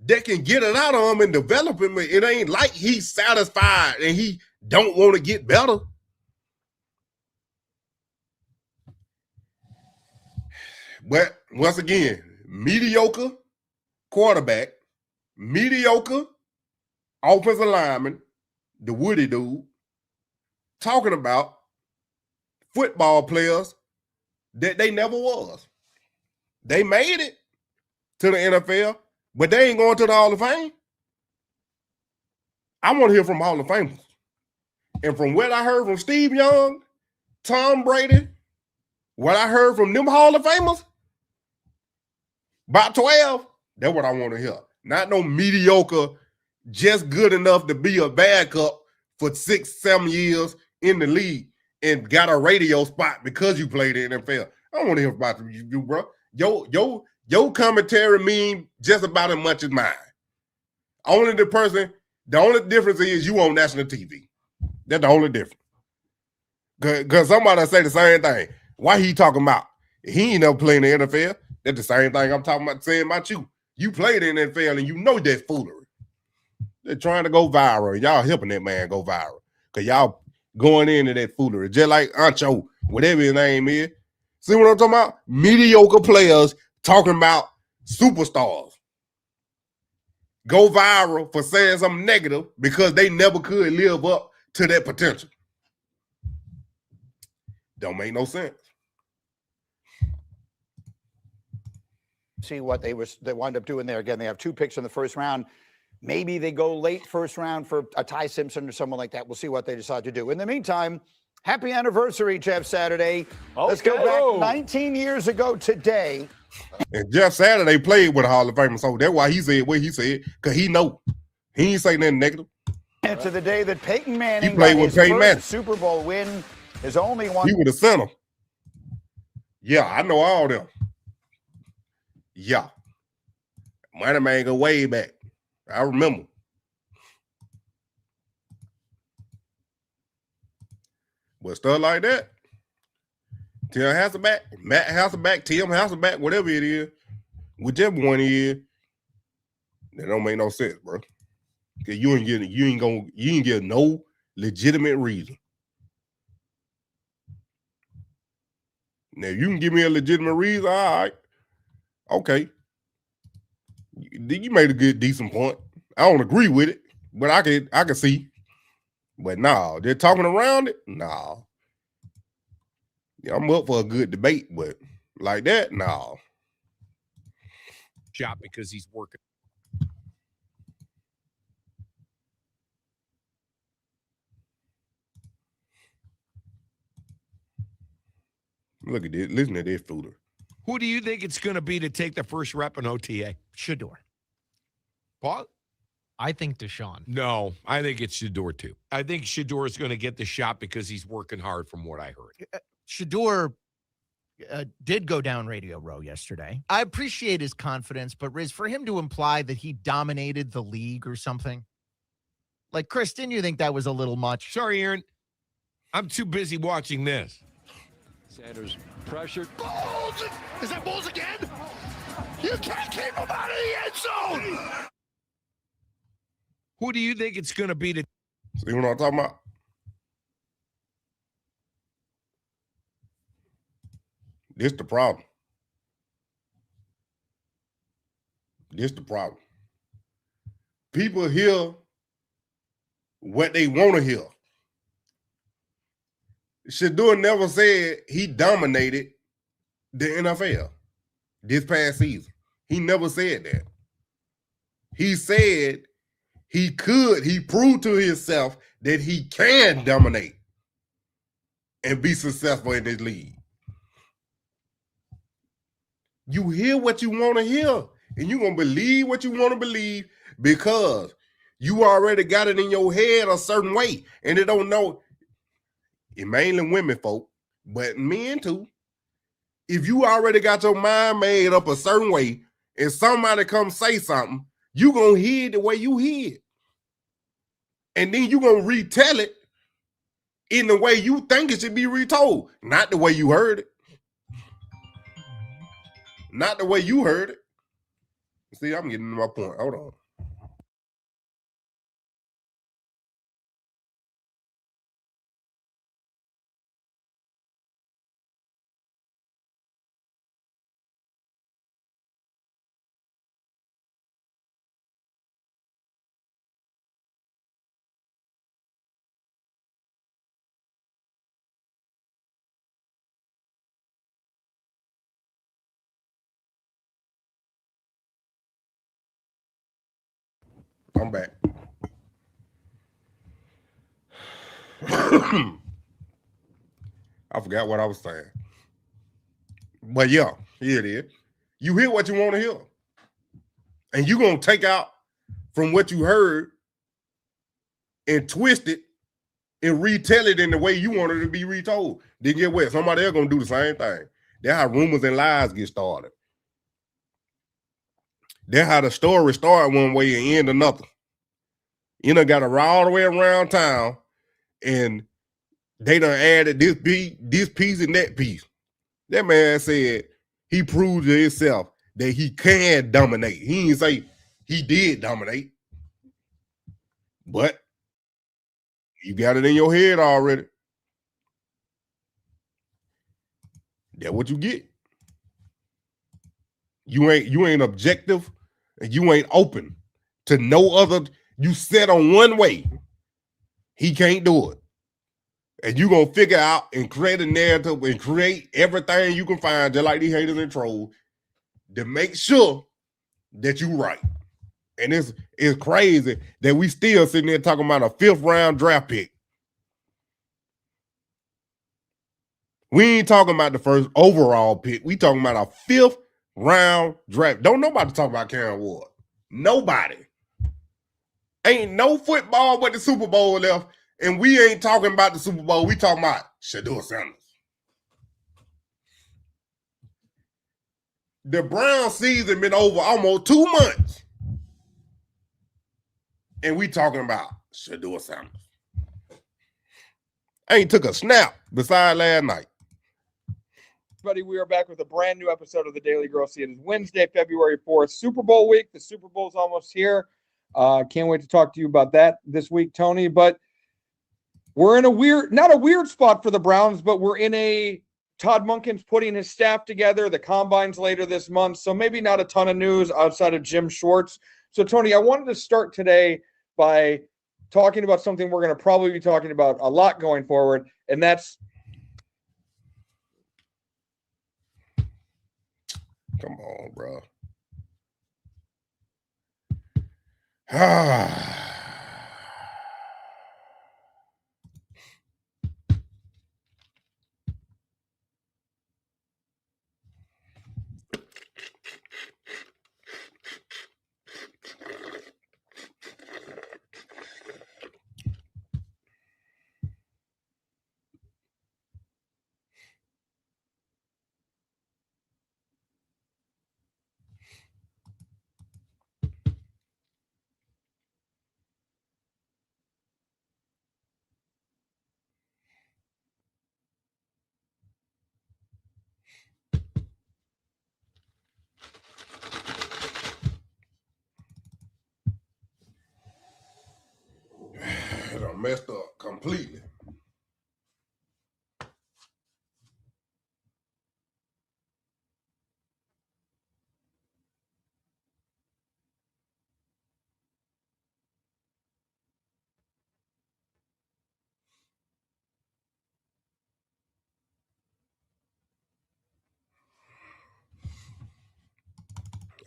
that can get it out of him and develop him, it ain't like he's satisfied and he don't want to get better. But once again, mediocre quarterback, mediocre offensive lineman, the Woody dude, talking about football players that they never was. They made it to the NFL, but they ain't going to the Hall of Fame. I want to hear from Hall of Famers. And from what I heard from Steve Young, Tom Brady, what I heard from them Hall of Famers, about 12, that's what I want to hear. Not no mediocre, just good enough to be a backup for 6-7 years in the league and got a radio spot because you played in the NFL. I don't want to hear about you, bro. Your commentary mean just about as much as mine. The only difference is you on national TV. That's the only difference. Because somebody say the same thing. Why he talking about? He ain't never played in the NFL. That's the same thing I'm talking about, saying about you. You played in the NFL and you know that foolery. They're trying to go viral. Y'all helping that man go viral. Because y'all going into that foolery. Just like Ancho, whatever his name is. See what I'm talking about? Mediocre players talking about superstars. Go viral for saying something negative because they never could live up to that potential. Don't make no sense. See what they wind up doing there. Again, they have 2 picks in the first round. Maybe they go late first round for a Ty Simpson or someone like that. We'll see what they decide to do. In the meantime, happy anniversary, Jeff Saturday. Okay. Let's go back 19 years ago today. And Jeff Saturday played with a Hall of Famer, so that's why he said what he said, because he know. He ain't say nothing negative. And to the day that Peyton Manning he played got with his Peyton first Manning. Super Bowl win, his only one. He was a center. Yeah, I know all them. Yeah. Moneymane go way back. I remember. But stuff like that, Tim Hasselback, Matt Hasselback, Tim Hasselback, whatever it is, whichever one it is, that don't make no sense, bro. Cause you ain't get no legitimate reason. Now you can give me a legitimate reason, all right. Okay. You made a good, decent point. I don't agree with it, but I can see. But no, they're talking around it. No. Yeah, I'm up for a good debate, but like that, no. Shot because he's working. Look at this. Listen to this fooler. Who do you think it's going to be to take the first rep in OTA? Shedeur. Paul? I think Deshaun. No, I think it's Shedeur too. I think Shedeur is going to get the shot because he's working hard from what I heard. Shedeur did go down Radio Row yesterday. I appreciate his confidence, but Riz, for him to imply that he dominated the league or something, like, Chris, didn't you think that was a little much? Sorry, Aaron. I'm too busy watching this. Sanders pressured. Bulls! Is that Bulls again? You can't keep him out of the end zone! Who do you think it's going to be to... See what I'm talking about? This the problem. This the problem. People hear what they want to hear. Shedeur never said he dominated the NFL this past season. He never said that. He said he could. He proved to himself that he can dominate and be successful in this league. You hear what you want to hear, and you're going to believe what you want to believe because you already got it in your head a certain way, and they don't know. It mainly women folk, but men too. If you already got your mind made up a certain way and somebody come say something, you going to hear it the way you hear it. and then you're going to retell it in the way you think it should be retold, not the way you heard it. Not the way you heard it. See, I'm getting to my point. Hold on. I'm back. I forgot what I was saying. But yeah, here it is. You hear what you want to hear. And you're going to take out from what you heard and twist it and retell it in the way you want it to be retold. Then get what? Somebody else going to do the same thing. That's how rumors and lies get started. That's how the story start one way and end another. You know, got to ride all the way around town, and they done added this piece and that piece. That man said he proved to himself that he can dominate. He didn't say he did dominate, but you got it in your head already. That's what you get. You ain't objective, and you ain't open to no other. You set on one way. He can't do it. And you gonna figure out and create a narrative and create everything you can find, just like these haters and trolls, to make sure that you right. And it's crazy that we still sitting there talking about a 5th round draft pick. We ain't talking about the first overall pick. We talking about a 5th round draft. Don't nobody talk about Karen Ward. Nobody. Ain't no football but the Super Bowl left. And we ain't talking about the Super Bowl. We talking about Shedeur Sanders. The Brown season been over almost 2 months. And we talking about Shedeur Sanders. Ain't took a snap beside last night. Everybody, we are back with a brand new episode of the Daily Grocery. It is Wednesday, February 4th, Super Bowl week. The Super Bowl's almost here. Can't wait to talk to you about that this week, Tony. But we're in not a weird spot for the Browns, but we're in a Todd Monken's putting his staff together. The combine's later this month, so maybe not a ton of news outside of Jim Schwartz. So, Tony, I wanted to start today by talking about something we're going to probably be talking about a lot going forward, and that's come on, bro. It done messed up completely.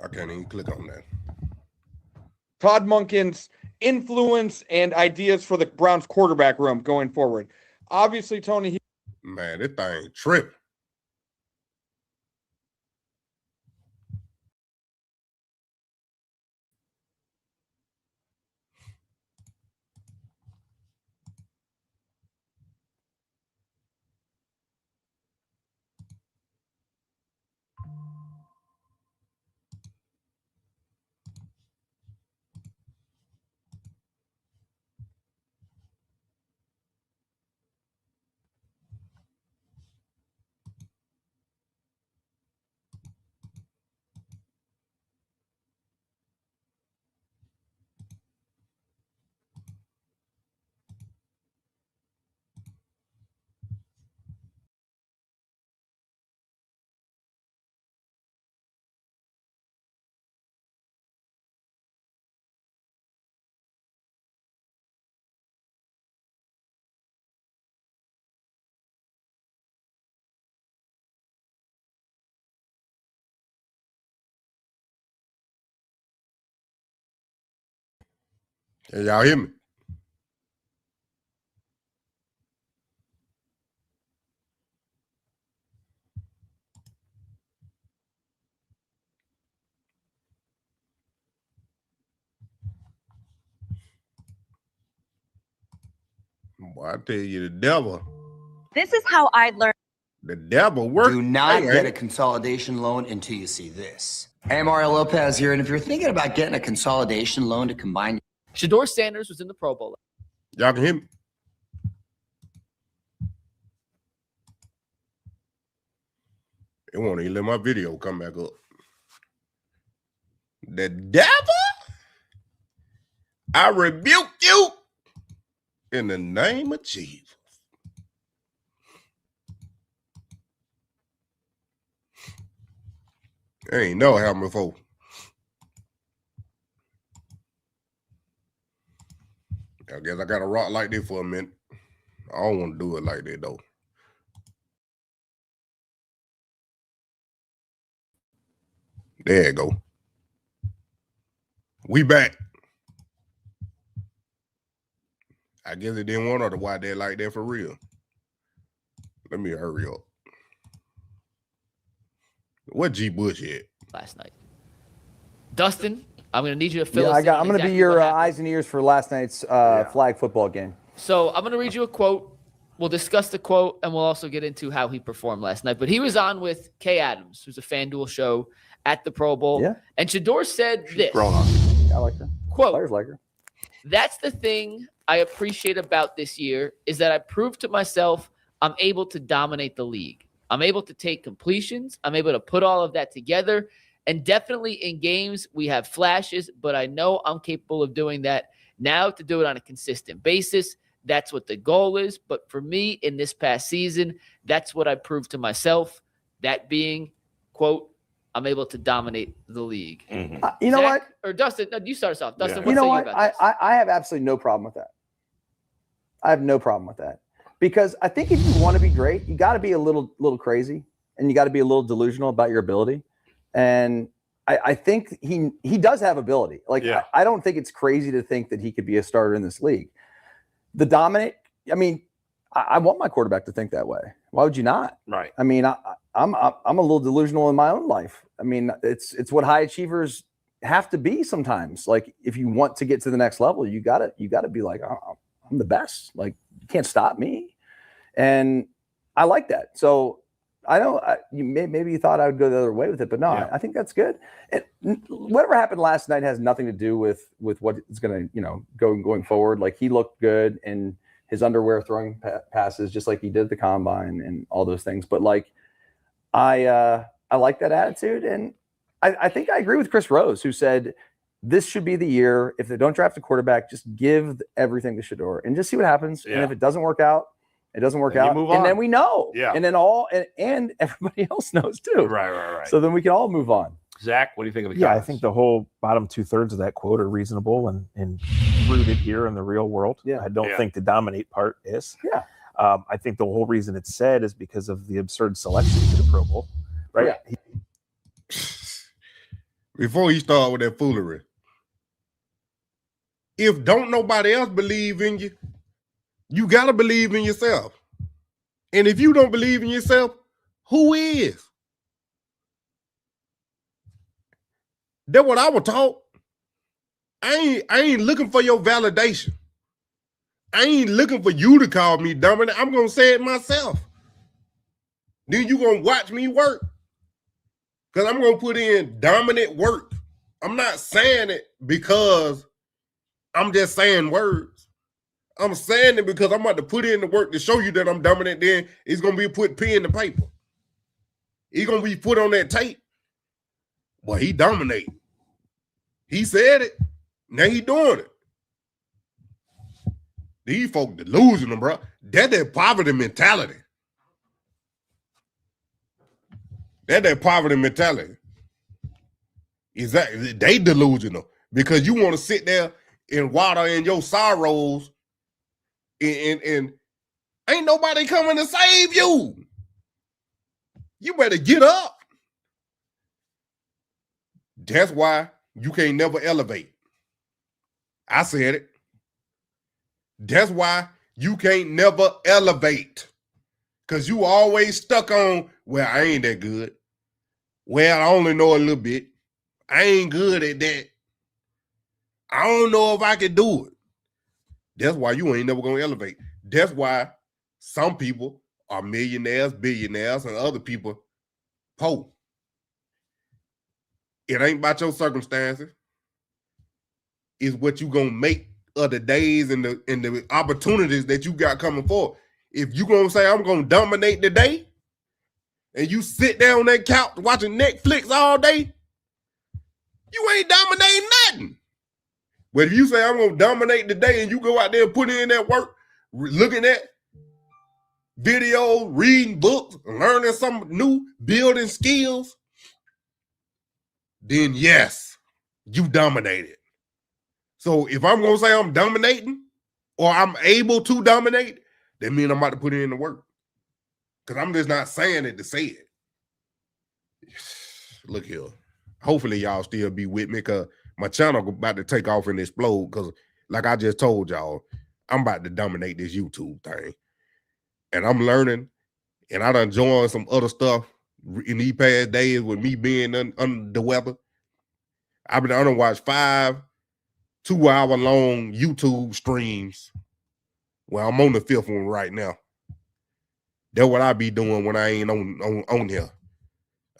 I can't even click on that. Todd Monken's influence and ideas for the Browns quarterback room going forward. Obviously, Tony. Man, this thing tripping. Can y'all hear me? Boy, I tell you, the devil. This is how I learned. The devil works. Do not get a consolidation loan until you see this. Hey, Mario Lopez here, and if you're thinking about getting a consolidation loan to combine... Shedeur Sanders was in the Pro Bowl. Y'all can hear me? It won't even let my video come back up. The devil? I rebuke you in the name of Jesus. Ain't never happened before. I guess I got to rock like this for a minute. I don't want to do it like that, though. There you go. We back. I guess it didn't want her to watch that like that for real. Let me hurry up. What G Bush at? Last night. Dustin, I'm going to need you to fill Yeah, us in I'm going to exactly be your what happened. eyes and ears for last night's flag football game. So I'm going to read you a quote. We'll discuss the quote, and we'll also get into how he performed last night. But he was on with Kay Adams, who's a FanDuel show at the Pro Bowl. Yeah. And Shedeur said this. Grown on. I like her. Quote. Players like her. That's the thing I appreciate about this year is that I proved to myself I'm able to dominate the league. I'm able to take completions. I'm able to put all of that together. And definitely in games, we have flashes, but I know I'm capable of doing that now to do it on a consistent basis. That's what the goal is. But for me in this past season, that's what I proved to myself. That being, quote, I'm able to dominate the league. You know what? Or Dustin, no, you start us off. Dustin, You know what what? say you about this? I have absolutely no problem with that. I have no problem with that. Because I think if you want to be great, you got to be a little crazy and you got to be a little delusional about your ability. And I think he does have ability. Like, I don't think it's crazy to think that he could be a starter in this league. The dominant, I mean, I want my quarterback to think that way. Why would you not? Right. I mean, I'm a little delusional in my own life. I mean, it's what high achievers have to be sometimes. Like, if you want to get to the next level, you gotta be like, oh, I'm the best. Like, you can't stop me. And I like that. So I know maybe you thought I would go the other way with it, but no, I think that's good. And whatever happened last night has nothing to do with what is going to, going forward. Like, he looked good in his underwear throwing passes, just like he did at the combine and all those things. But like, I like that attitude. And I think I agree with Chris Rose, who said, this should be the year. If they don't draft a quarterback, just give everything to Shedeur and just see what happens. And if it doesn't work out, it doesn't work out. And then we know. Yeah. And then and everybody else knows too. Right. So then we can all move on. Zach, what do you think of the Yeah, I comments? think the whole bottom 2/3 of that quote are reasonable and rooted here in the real world. Yeah. I don't think the dominate part is. Yeah. I think the whole reason it's said is because of the absurd selection to the Pro Bowl. Right. Yeah. Before you start with that foolery, if don't nobody else believe in you, you got to believe in yourself. And if you don't believe in yourself, who is? That's what I was taught. I ain't looking for your validation. I ain't looking for you to call me dominant. I'm going to say it myself. Then you going to watch me work. Because I'm going to put in dominant work. I'm not saying it because I'm just saying words. I'm saying it because I'm about to put in the work to show you that I'm dominant. Then it's going to be put pen to paper. It's going to be put on that tape. Boy, he dominate. He said it. Now he doing it. These folk delusional, bro. That's that poverty mentality. That's that poverty mentality. Exactly. They delusional because you want to sit there and water in your sorrows and ain't nobody coming to save you. You better get up. That's why you can't never elevate. I said it. That's why you can't never elevate. Because you always stuck on, well, I ain't that good. Well, I only know a little bit. I ain't good at that. I don't know if I can do it. That's why you ain't never going to elevate. That's why some people are millionaires, billionaires, and other people poor. It ain't about your circumstances. It's what you going to make of the days and the opportunities that you got coming forward. If you going to say, I'm going to dominate the day, and you sit down on that couch watching Netflix all day, you ain't dominating nothing. But if you say, I'm going to dominate the day, and you go out there and put in that work, looking at videos, reading books, learning something new, building skills, then yes, you dominated. So if I'm going to say I'm dominating or I'm able to dominate, that means I'm about to put in the work. Because I'm just not saying it to say it. Look here. Hopefully y'all still be with me because my channel about to take off and explode because like I just told y'all, I'm about to dominate this YouTube thing. And I'm learning and I done joined some other stuff in these past days with me being under the weather. I done watched 5 2-hour-long YouTube streams. Well, I'm on the 5th one right now. That's what I be doing when I ain't on here.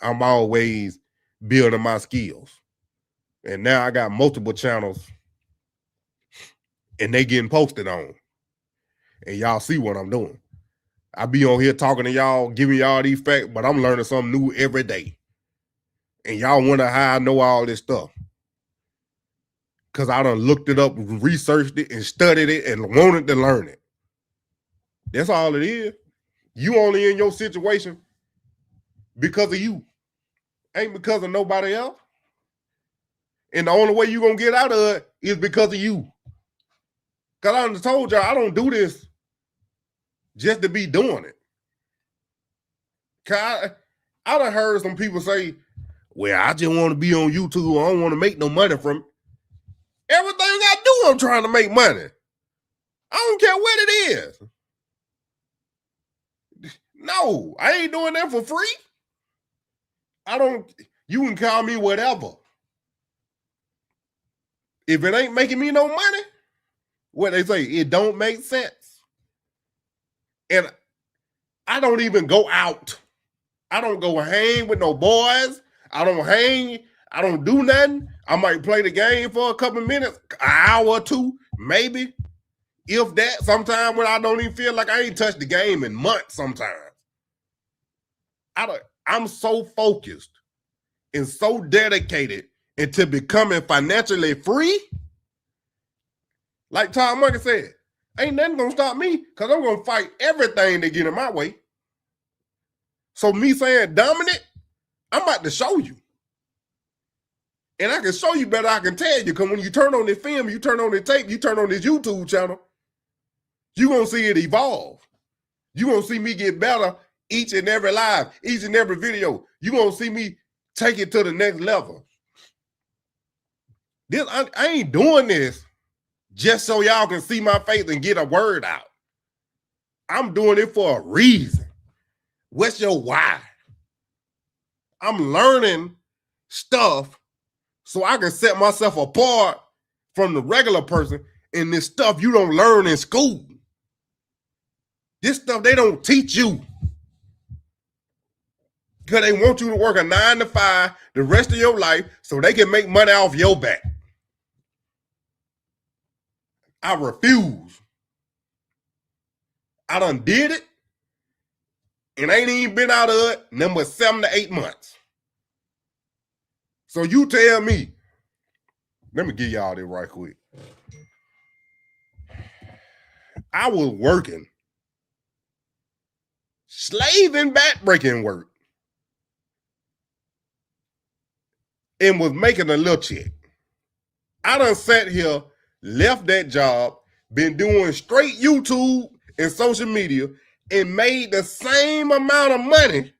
I'm always building my skills. And now I got multiple channels and they getting posted on. And y'all see what I'm doing. I be on here talking to y'all, giving y'all these facts, but I'm learning something new every day. And y'all wonder how I know all this stuff. Because I done looked it up, researched it, and studied it, and wanted to learn it. That's all it is. You only in your situation because of you. Ain't because of nobody else. And the only way you're going to get out of it is because of you. Because I done told y'all I don't do this just to be doing it. Cause I done heard some people say, well, I just want to be on YouTube. I don't want to make no money from it. Everything I do, I'm trying to make money. I don't care what it is. No, I ain't doing that for free. You can call me whatever. If it ain't making me no money, what they say, it don't make sense. And I don't even go out. I don't go hang with no boys. I don't do nothing. I might play the game for a couple minutes, an hour or two, maybe. If that, sometimes when I don't even feel like I ain't touched the game in months sometimes. I'm so focused and so dedicated into becoming financially free. Like Todd Monken said, ain't nothing gonna stop me because I'm gonna fight everything that get in my way. So me saying dominant, I'm about to show you. And I can show you better, I can tell you, because when you turn on this film, you turn on the tape, you turn on this YouTube channel, you're going to see it evolve. You're going to see me get better each and every live, each and every video. You're going to see me take it to the next level. I ain't doing this just so y'all can see my face and get a word out. I'm doing it for a reason. What's your why? I'm learning stuff so I can set myself apart from the regular person in this stuff you don't learn in school. This stuff they don't teach you. Because they want you to work a 9 to 5 the rest of your life so they can make money off your back. I refuse. I done did it and ain't even been out of it number 7 to 8 months. So you tell me, let me give y'all this right quick. I was working, slaving back-breaking work, and was making a little check. I done sat here, left that job, been doing straight YouTube and social media, and made the same amount of money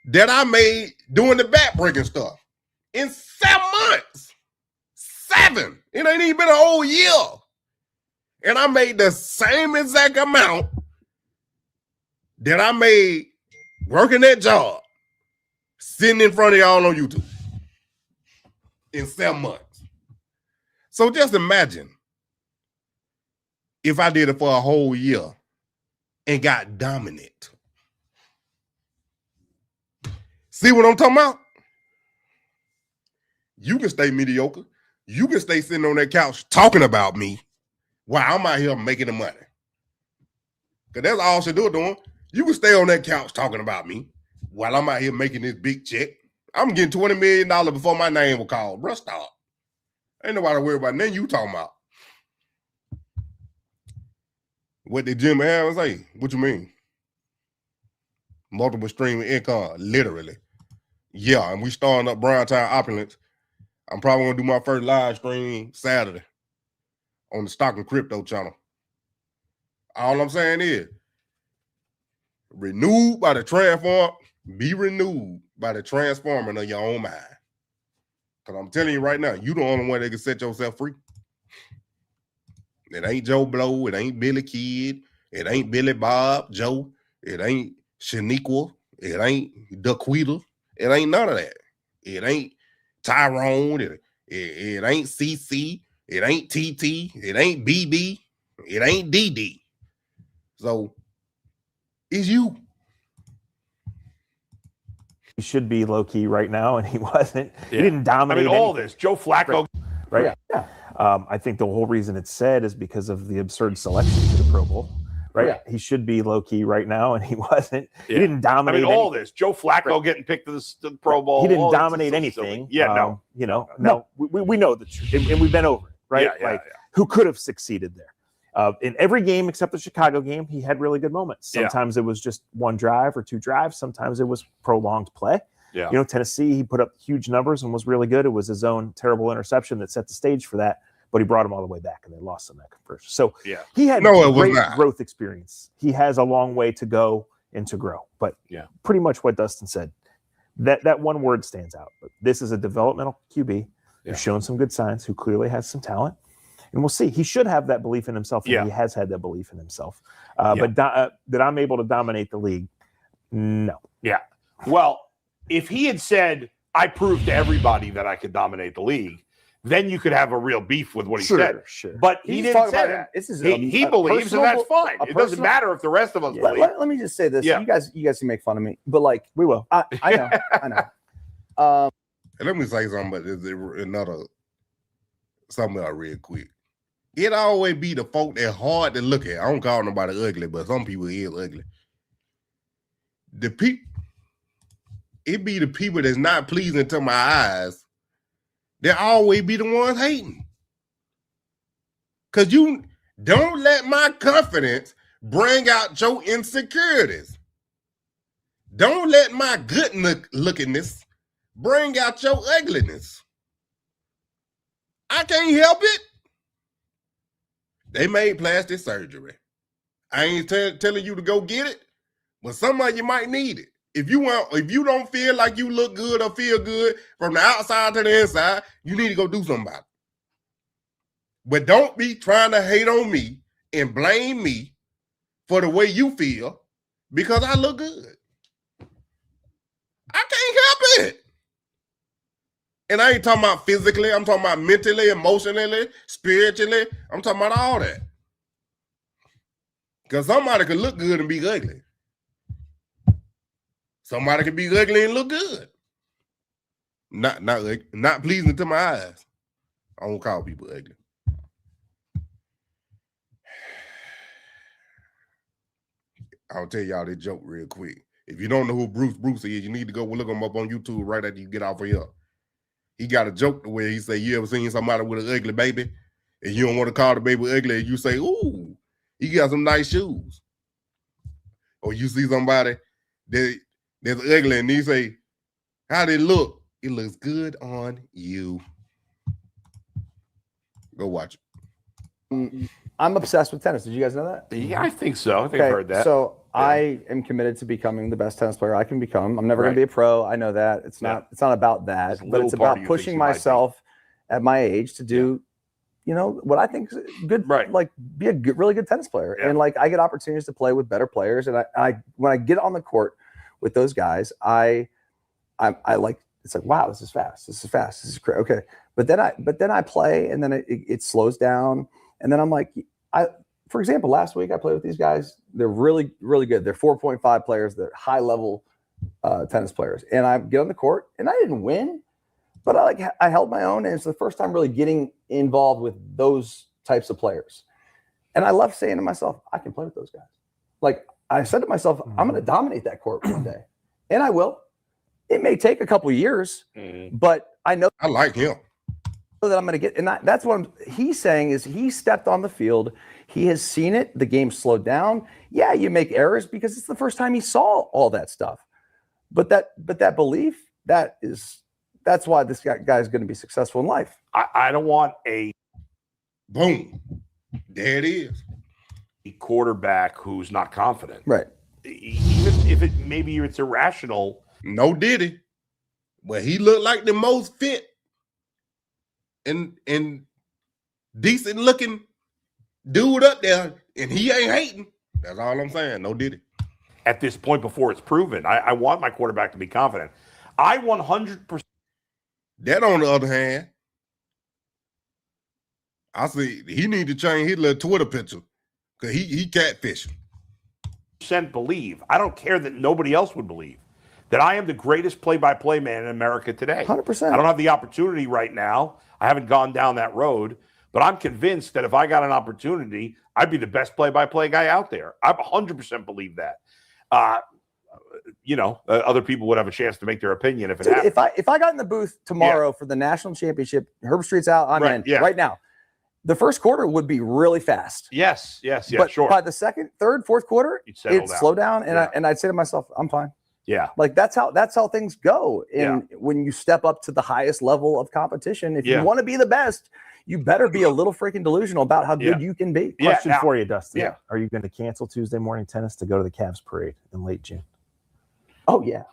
that I made doing the back-breaking stuff in 7 months. 7. It ain't even been a whole year. and I made the same exact amount that I made working that job, sitting in front of y'all on YouTube in 7 months. So just imagine if I did it for a whole year and got dominant. See what I'm talking about? You can stay mediocre. You can stay sitting on that couch talking about me while I'm out here making the money. Because that's all Shedeur doing. You can stay on that couch talking about me while I'm out here making this big check. I'm getting $20 million before my name was called. Bruh, stop. Ain't nobody worried about nothing you talking about. What did Jimmy Harris say? What you mean? Multiple stream of income, literally. Yeah, and we starting up Brown Town Opulence. I'm probably going to do my first live stream Saturday on the Stock and Crypto channel. All I'm saying is, renewed by the transform, be renewed by the transforming of your own mind. Because I'm telling you right now, you the only one that can set yourself free. It ain't Joe Blow. It ain't Billy Kid. It ain't Billy Bob Joe. It ain't Shaniqua. It ain't Daquita. It ain't none of that. It ain't Tyrone. It ain't CC. It ain't TT. It ain't BB. It ain't DD. So it's you. He should be low key right now, and he wasn't. He didn't dominate. all this. Joe Flacco. Right. Yeah. I think the whole reason it's said is because of the absurd selection to the Pro Bowl. Right. Yeah. He should be low key right now, and he wasn't. He didn't dominate. all this. Joe Flacco getting picked to the Pro Bowl. He didn't dominate anything. Yeah, no. We know the truth, and we've been over it, right? Who could have succeeded there? In every game except the Chicago game, he had really good moments. Sometimes it was just one drive or two drives. Sometimes it was prolonged play. Yeah. Tennessee, he put up huge numbers and was really good. It was his own terrible interception that set the stage for that, but he brought him all the way back, and they lost on that conversion. So he had great growth experience. He has a long way to go and to grow. But pretty much what Dustin said, that one word stands out. But this is a developmental QB who's shown some good signs, who clearly has some talent. And we'll see. He should have that belief in himself, and he has had that belief in himself. But that I'm able to dominate the league, no. Yeah. Well, if he had said, I proved to everybody that I could dominate the league, then you could have a real beef with what he said. Sure. But he didn't say that. This is he believes, and that's fine. It doesn't matter if the rest of us believe. Let me just say this. You guys can make fun of me, but like we will. I know. And let me say something about something else real quick. It always be the folk that hard to look at. I don't call nobody ugly, but some people is ugly. It be the people that's not pleasing to my eyes that always be the ones hating. Because you don't let my confidence bring out your insecurities. Don't let my good lookingness bring out your ugliness. I can't help it. They made plastic surgery. I ain't telling you to go get it, but somebody you might need it. If you don't feel like you look good or feel good from the outside to the inside, you need to go do something about it. But don't be trying to hate on me and blame me for the way you feel because I look good. I can't help it. And I ain't talking about physically. I'm talking about mentally, emotionally, spiritually. I'm talking about all that. Because somebody could look good and be ugly. Somebody could be ugly and look good. Not pleasing to my eyes. I don't call people ugly. I'll tell y'all this joke real quick. If you don't know who Bruce is, you need to go look him up on YouTube right after you get off of here. He got a joke where he say, you ever seen somebody with an ugly baby and you don't want to call the baby ugly and you say, ooh, he got some nice shoes. Or you see somebody that's ugly and he say, how they look? It looks good on you. Go watch it. I'm obsessed with tennis. Did you guys know that? Yeah, I think so. I think I've heard that. So I am committed to becoming the best tennis player I can become. I'm never going to be a pro. I know that. It's not about that, but it's about pushing myself at my age to do what I think is good, like be a really good tennis player. Yeah. And like I get opportunities to play with better players. And I when I get on the court with those guys, I like, it's like, wow, this is fast. This is fast. This is great. Okay. But then I play and then it slows down. And then I'm like, for example, last week I played with these guys. They're really, really good. They're 4.5 players. They're high level tennis players. And I get on the court and I didn't win, but I held my own. And it's the first time really getting involved with those types of players. And I love saying to myself, I can play with those guys. Like I said to myself, I'm going to dominate that court one day. And I will. It may take a couple of years, but I know I like him. That I'm going to get. And that's what he's saying is he stepped on the field. He has seen it. The game slowed down. Yeah, you make errors because it's the first time he saw all that stuff. But that belief, that's why this guy is going to be successful in life. I don't want a boom. There it is. A quarterback who's not confident. Right. Even if maybe it's irrational. No diddy. Well, he looked like the most fit and decent looking dude up there, and he ain't hating. That's all I'm saying. No diddy. At this point before it's proven, I want my quarterback to be confident. I 100%. That on the other hand, I see he need to change his little Twitter picture because he catfishing. Believe. I don't care that nobody else would believe that I am the greatest play-by-play man in America today. 100%. I don't have the opportunity right now. I haven't gone down that road, but I'm convinced that if I got an opportunity, I'd be the best play-by-play guy out there. I 100% believe that. Other people would have a chance to make their opinion if it happened. If I got in the booth tomorrow for the national championship, Herb Street's out, I'm in right now. The first quarter would be really fast. Yes, but sure. By the second, third, fourth quarter, it'd slow down, and Yeah. I'd say to myself, I'm fine. Yeah, like that's how things go. And when you step up to the highest level of competition, if you want to be the best, you better be a little freaking delusional about how good you can be. Question for you, Dustin. Yeah. Are you going to cancel Tuesday morning tennis to go to the Cavs parade in late June? Oh yeah.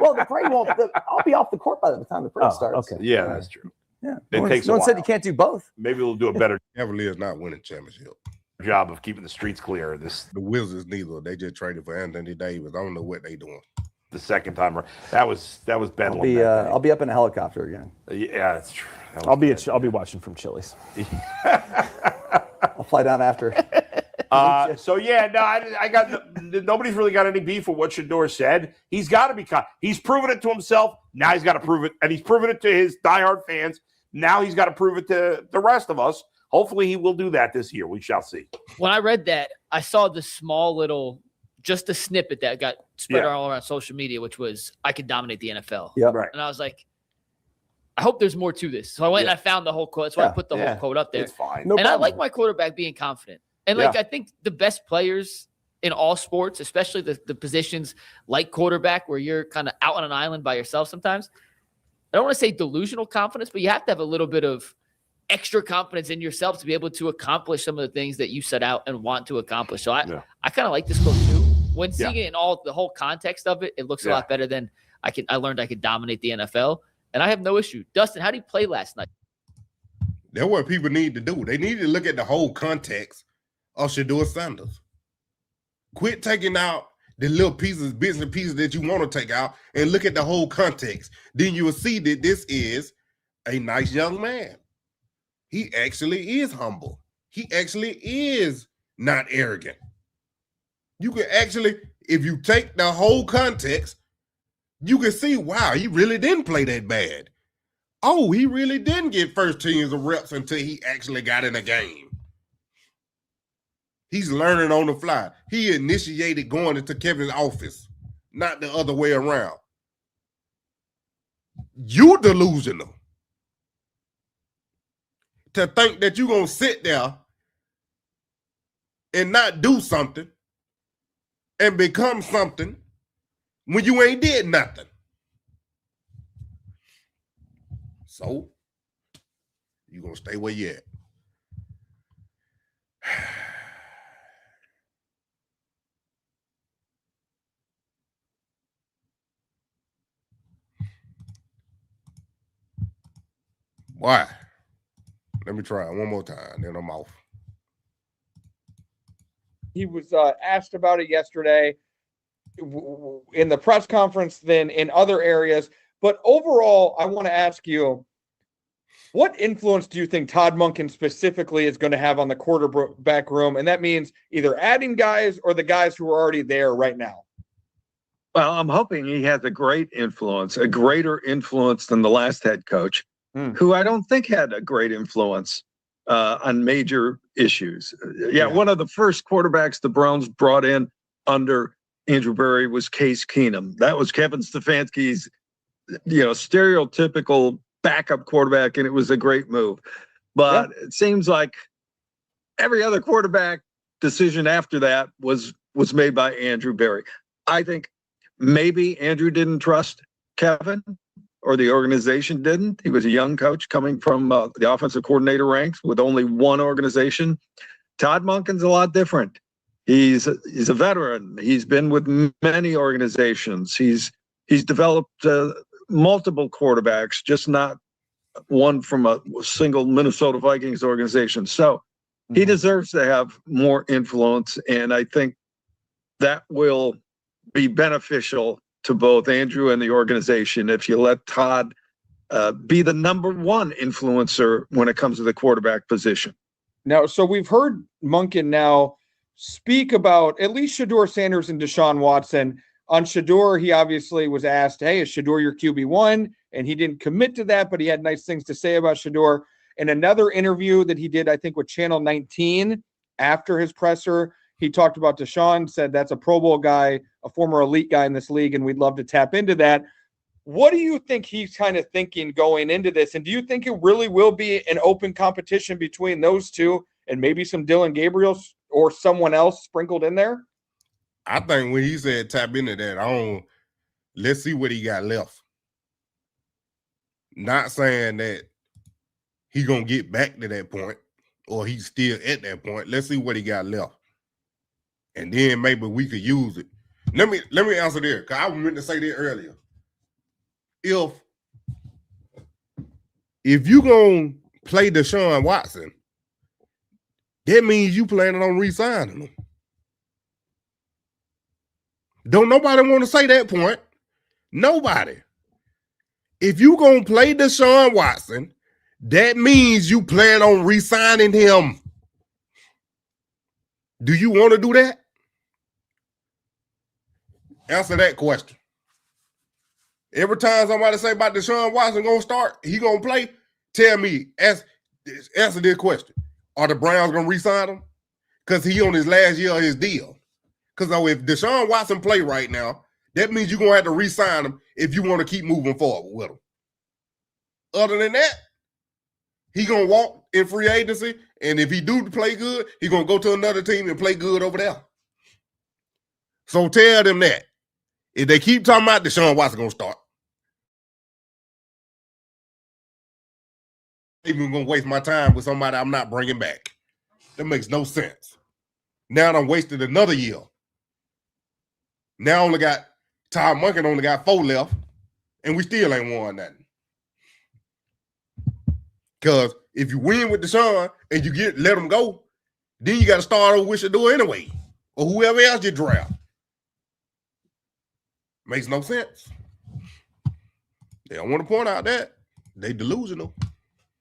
Well, the parade won't. I'll be off the court by the time the parade starts. Okay. Yeah, that's true. Yeah. It takes no a one said while. you can't do both. Maybe we'll do a better Cavaliers not winning championship. job of keeping the streets clear. The Wizards neither. They just traded for Anthony Davis. I don't know what they doing. The second time around. That was Bedlam. I'll be up in a helicopter again. Yeah, that's true. I'll be watching from Chili's. I'll fly down after. I got nobody's really got any beef with what Shedeur said. He's got to be. He's proven it to himself. Now he's got to prove it, and he's proven it to his diehard fans. Now he's got to prove it to the rest of us. Hopefully, he will do that this year. We shall see. When I read that, I saw the small little, just a snippet that got spread all around social media, which was I could dominate the NFL. Yeah, right. And I was like, I hope there's more to this. So I went and I found the whole quote. That's why I put the whole quote up there. It's fine. No and problem. I like my quarterback being confident. And I think the best players in all sports, especially the positions like quarterback, where you're kind of out on an island by yourself sometimes. I don't want to say delusional confidence, but you have to have a little bit of extra confidence in yourself to be able to accomplish some of the things that you set out and want to accomplish. So I kind of like this quote too. When seeing it in the whole context of it, it looks a lot better than I learned I could dominate the NFL, and I have no issue. Dustin, how did you play last night? That's what people need to do. They need to look at the whole context of Shedeur Sanders. Quit taking out the little pieces, bits and pieces that you want to take out, and look at the whole context. Then you will see that this is a nice young man. He actually is humble. He actually is not arrogant. You can actually, if you take the whole context, you can see, wow, he really didn't play that bad. Oh, he really didn't get first teams of reps until he actually got in a game. He's learning on the fly. He initiated going into Kevin's office, not the other way around. You delusional to think that you're going to sit there and not do something and become something when you ain't did nothing. So, you're going to stay where you at. Why? Let me try it one more time, then I'm off. He was asked about it yesterday in the press conference, then in other areas. But overall, I want to ask you, what influence do you think Todd Monken specifically is going to have on the quarterback room? And that means either adding guys or the guys who are already there right now. Well, I'm hoping he has a great influence, a greater influence than the last head coach, who I don't think had a great influence on major issues. Yeah, one of the first quarterbacks the Browns brought in under Andrew Berry was Case Keenum. That was Kevin Stefanski's, stereotypical backup quarterback, and it was a great move. But it seems like every other quarterback decision after that was made by Andrew Berry. I think maybe Andrew didn't trust Kevin, or the organization didn't. He was a young coach coming from the offensive coordinator ranks with only one organization. Todd Monken's a lot different. He's a veteran. He's been with many organizations. He's developed multiple quarterbacks, just not one from a single Minnesota Vikings organization. So he deserves to have more influence, and I think that will be beneficial to both Andrew and the organization if you let Todd be the number one influencer when it comes to the quarterback position. Now, so we've heard Monken now speak about at least Shedeur Sanders and Deshaun Watson. On Shedeur, he obviously was asked, hey, is Shedeur your QB1? And he didn't commit to that, but he had nice things to say about Shedeur. In another interview that he did, I think, with Channel 19 after his presser, he talked about Deshaun, said that's a Pro Bowl guy, a former elite guy in this league, and we'd love to tap into that. What do you think he's kind of thinking going into this? And do you think it really will be an open competition between those two and maybe some Dylan Gabriel or someone else sprinkled in there? I think when he said tap into that, let's see what he got left. Not saying that he gonna get back to that point or he's still at that point. Let's see what he got left. And then maybe we could use it. Let me answer there, because I meant to say that earlier. If you gonna play Deshaun Watson, that means you planning on re-signing him. Don't nobody want to say that point. Nobody. If you gonna play Deshaun Watson, that means you plan on re-signing him. Do you want to do that? Answer that question. Every time somebody say about Deshaun Watson gonna start, he gonna play, tell me, answer this question. Are the Browns gonna re-sign him? Because he on his last year of his deal. Because if Deshaun Watson play right now, that means you're gonna have to re-sign him if you want to keep moving forward with him. Other than that, he gonna walk in free agency, and if he do play good, he gonna go to another team and play good over there. So tell them that. If they keep talking about Deshaun Watson gonna start, I'm even gonna waste my time with somebody I'm not bringing back. That makes no sense. Now I'm wasted another year. Now Todd Monken only got 4 left, and we still ain't won nothing. Because if you win with Deshaun and you let him go, then you got to start over with Shedeur anyway, or whoever else you draft. Makes no sense. They don't want to point out that. They delusional.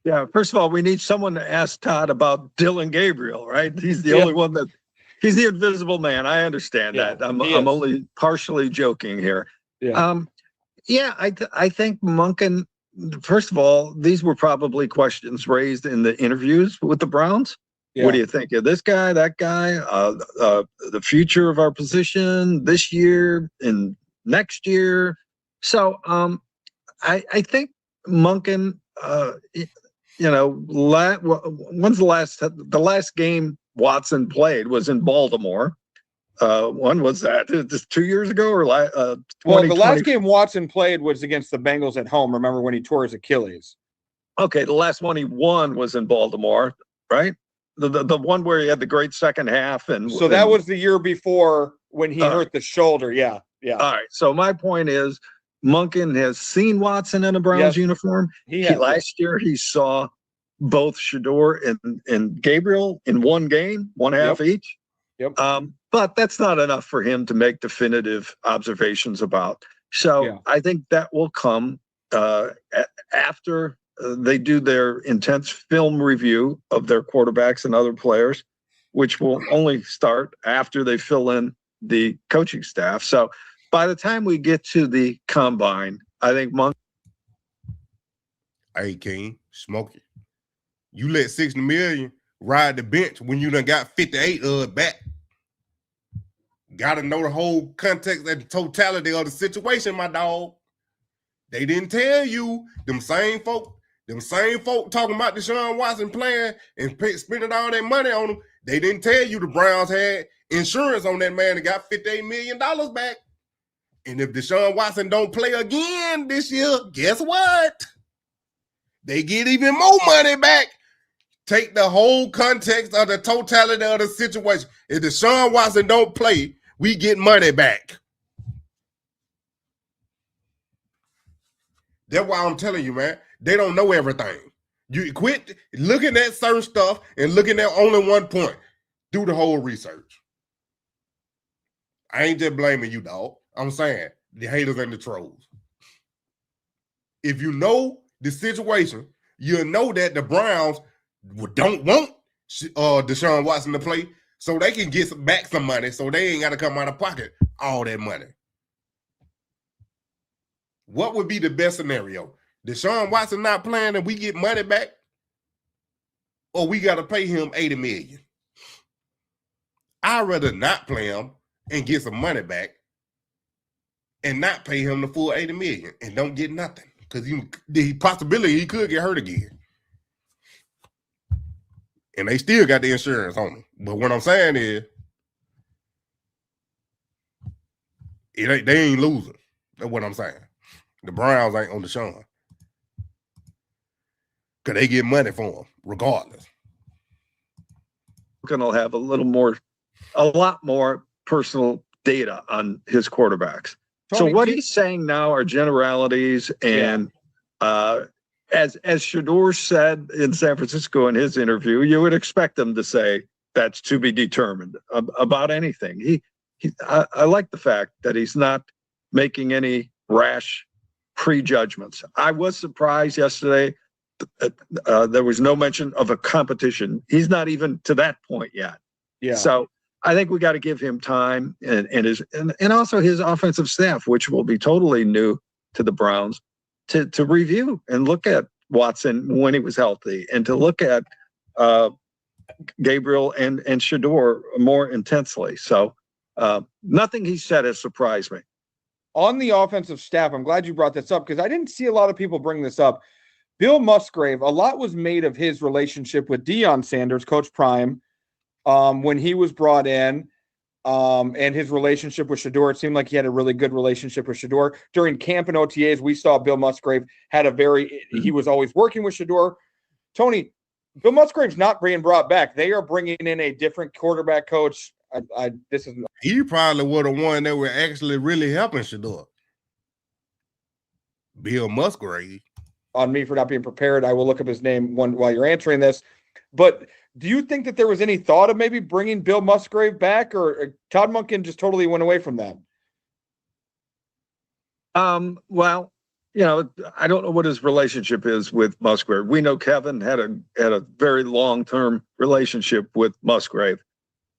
Yeah, first of all, we need someone to ask Todd about Dylan Gabriel, right? He's the only one he's the invisible man. I understand that. I'm only partially joking here. Yeah. I think Monken, first of all, these were probably questions raised in the interviews with the Browns. Yeah. What do you think of this guy, that guy, the future of our position this year and next year? So I think Monken, when's the last game Watson played was in Baltimore. When was that? Just 2 years ago or well, the last game Watson played was against the Bengals at home. Remember when he tore his Achilles? Okay, the last one he won was in Baltimore, right? The one where he had the great second half, and so that was the year before when he hurt the shoulder. Yeah. All right. So my point is, Monken has seen Watson in a Browns uniform. Last year he saw both Shedeur and Gabriel in one game, one half each. Yep. But that's not enough for him to make definitive observations about. So I think that will come after they do their intense film review of their quarterbacks and other players, which will only start after they fill in the coaching staff. So by the time we get to the combine, I think Hey, King, smoke it. You let 60 million ride the bench when you done got 58 back. Gotta know the whole context and the totality of the situation, my dog. They didn't tell you, them same folk talking about Deshaun Watson playing and spending all that money on him. They didn't tell you the Browns had insurance on that man and got $58 million back. And if Deshaun Watson don't play again this year, guess what? They get even more money back. Take the whole context of the totality of the situation. If Deshaun Watson don't play, we get money back. That's why I'm telling you, man. They don't know everything. You quit looking at certain stuff and looking at only one point. Do the whole research. I ain't just blaming you, dog. I'm saying the haters and the trolls. If you know the situation, you'll know that the Browns don't want Deshaun Watson to play so they can get back some money so they ain't got to come out of pocket all that money. What would be the best scenario? Deshaun Watson not playing and we get money back? Or we got to pay him $80 million? I'd rather not play him and get some money back and not pay him the full $80 million and don't get nothing. Because the possibility he could get hurt again. And they still got the insurance on him. But what I'm saying is, they ain't losing. That's what I'm saying. The Browns ain't on Deshaun. Because they get money for him, regardless. Will have a lot more personal data on his quarterbacks. Tony, so what he's saying now are generalities, and as Shedeur said in San Francisco in his interview, you would expect him to say that's to be determined about anything. I like the fact that he's not making any rash prejudgments. I was surprised yesterday there was no mention of a competition. He's not even to that point yet. Yeah. So I think we got to give him time and also his offensive staff, which will be totally new to the Browns, to review and look at Watson when he was healthy and to look at Gabriel and Shedeur more intensely. So nothing he said has surprised me. On the offensive staff, I'm glad you brought this up because I didn't see a lot of people bring this up. Bill Musgrave, a lot was made of his relationship with Deion Sanders, Coach Prime, when he was brought in, and his relationship with Shedeur. It seemed like he had a really good relationship with Shedeur. During camp and OTAs, we saw Bill Musgrave had he was always working with Shedeur. Tony, Bill Musgrave's not being brought back. They are bringing in a different quarterback coach. He probably would have one that were actually really helping Shedeur. Bill Musgrave. On me for not being prepared. I will look up his name while you're answering this. But do you think that there was any thought of maybe bringing Bill Musgrave back, or Todd Monken just totally went away from that? Well, I don't know what his relationship is with Musgrave. We know Kevin had a very long-term relationship with Musgrave.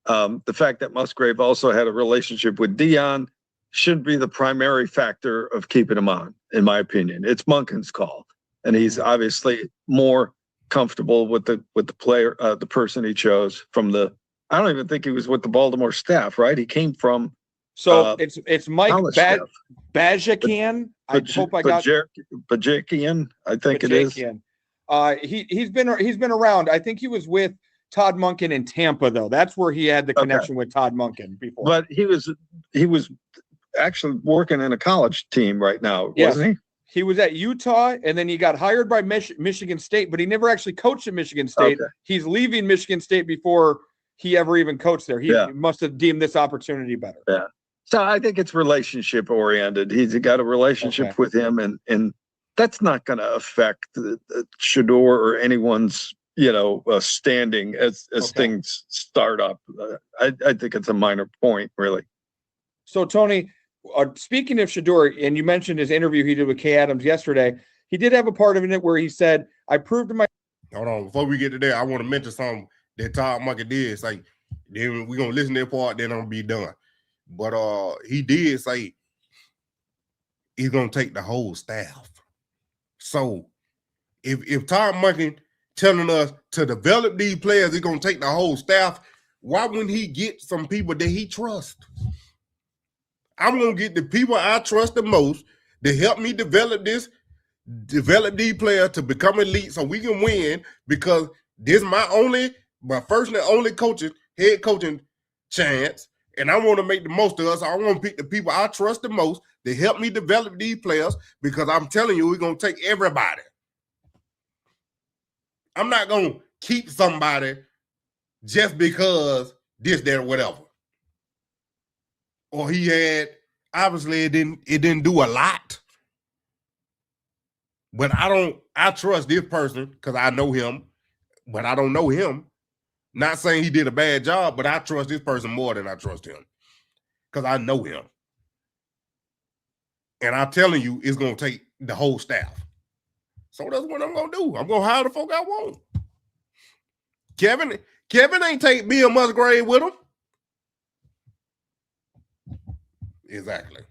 The fact that Musgrave also had a relationship with Deion shouldn't be the primary factor of keeping him on, in my opinion. It's Monken's call, and he's obviously more comfortable with the player, the person he chose from the. I don't even think he was with the Baltimore staff, right? He came from. So it's Mike Bajakian. I hope I got Bajakian. I think it is. He's been around. I think he was with Todd Monken in Tampa, though. That's where he had the connection with Todd Monken before. But he was actually working in a college team right now, wasn't he? He was at Utah, and then he got hired by Michigan State, but he never actually coached at Michigan State. Okay. He's leaving Michigan State before he ever even coached there. He must have deemed this opportunity better. Yeah. So I think it's relationship oriented. He's got a relationship with him, and that's not going to affect Shedeur or anyone's standing as things start up. I think it's a minor point, really. So Tony, speaking of Shedeur, and you mentioned his interview he did with Kay Adams yesterday, he did have a part of it where he said, "I proved to my." Hold on, before we get to that, I want to mention something that Todd Monken did. It's like, then we're gonna listen to that part, then I'm gonna be done. But he did say he's gonna take the whole staff. So if Todd Monken telling us to develop these players, he's gonna take the whole staff, why wouldn't he get some people that he trusts? I'm gonna get the people I trust the most to help me develop these players to become elite so we can win, because this is my first and only head coaching chance, and I want to make the most of us. I want to pick the people I trust the most to help me develop these players, because I'm telling you, we're going to take everybody. I'm not going to keep somebody just because this, that, or whatever. Or he had, obviously it didn't do a lot. But I trust this person because I know him, but I don't know him. Not saying he did a bad job, but I trust this person more than I trust him because I know him. And I'm telling you, it's going to take the whole staff. So that's what I'm going to do. I'm going to hire the folk I want. Kevin ain't take Bill Musgrave with him. Exactly.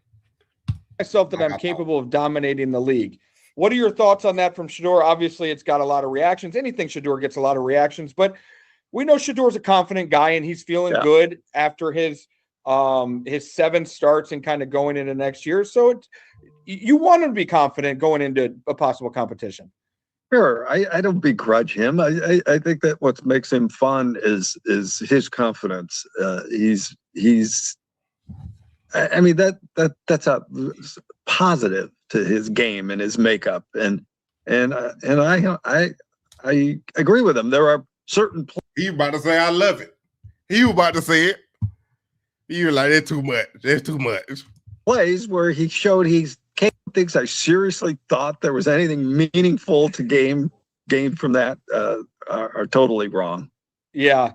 Myself that I'm capable of dominating the league. What are your thoughts on that from Shedeur? Obviously, it's got a lot of reactions. Anything Shedeur gets a lot of reactions, but we know Shedeur's a confident guy and he's feeling good after his 7 starts and kind of going into next year. So you want him to be confident going into a possible competition. Sure, I don't begrudge him. I think that what makes him fun is his confidence. I mean that's a positive to his game and his makeup, and I agree with him. There are certain he was about to say I love it. He was about to say it. He was like, that's too much. That's too much. Plays where he showed he's things I seriously thought there was anything meaningful to gain from that are totally wrong. Yeah.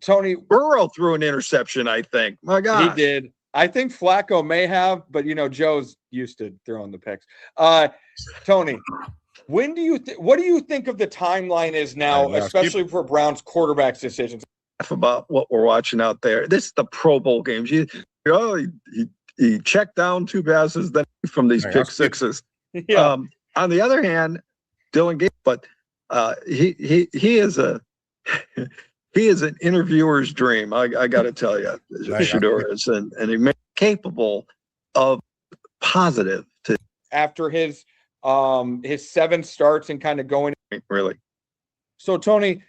Tony Burrow threw an interception, I think. My God. He did. I think Flacco may have, but Joe's used to throwing the picks. Tony, what do you think of the timeline is now, especially for Browns quarterbacks decisions? About what we're watching out there. This is the Pro Bowl games. He checked down 2 passes then from these pick sixes. Yeah. On the other hand, Dylan Gates, but he is he is an interviewer's dream. I got to tell you, Shedeur is, and he may be capable of positive to after his 7 starts and kind of going really. So Tony,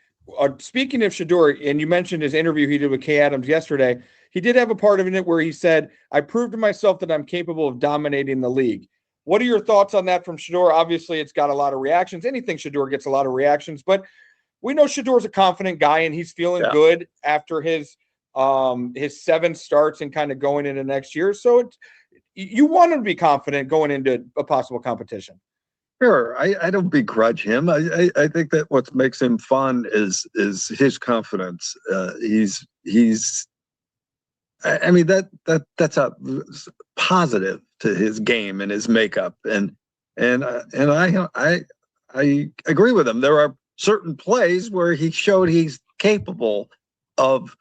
speaking of Shedeur, and you mentioned his interview he did with Kay Adams yesterday, he did have a part of it where he said, "I proved to myself that I'm capable of dominating the league." What are your thoughts on that from Shedeur? Obviously, it's got a lot of reactions. Anything Shedeur gets a lot of reactions, but we know Shedeur's a confident guy and he's feeling good after his 7 starts and kind of going into next year. So you want him to be confident going into a possible competition. Sure, I don't begrudge him. I think that what makes him fun is his confidence. I mean that's a positive to his game and his makeup, and I agree with him. There are certain plays where he showed he's capable of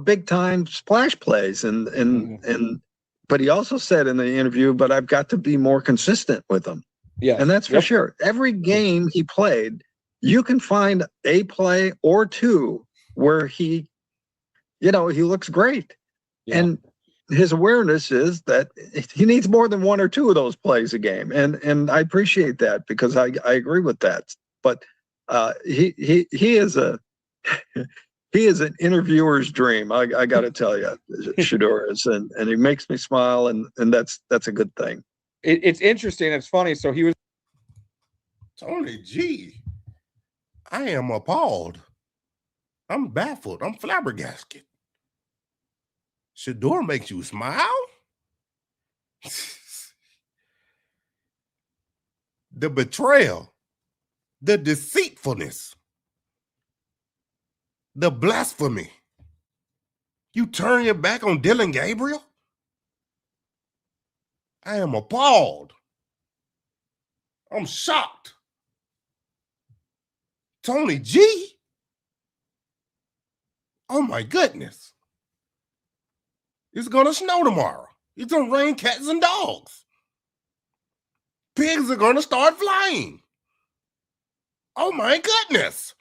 big time splash plays, and but he also said in the interview, but I've got to be more consistent with them. Yeah, and that's for sure. Every game he played, you can find a play or 2 where he looks great. Yeah. And his awareness is that he needs more than 1 or 2 of those plays a game. And I appreciate that because I agree with that. But he is he is an interviewer's dream. I got to tell you, Shedeur is, and he makes me smile, and that's a good thing. It's interesting. It's funny. So he was Tony G. I am appalled. I'm baffled. I'm flabbergasted. Shedeur makes you smile? the betrayal, the deceitfulness, the blasphemy. You turn your back on Dylan Gabriel? I am appalled. I'm shocked. Tony G? Oh my goodness. It's gonna snow tomorrow. It's gonna rain cats and dogs. Pigs are gonna start flying. Oh my goodness.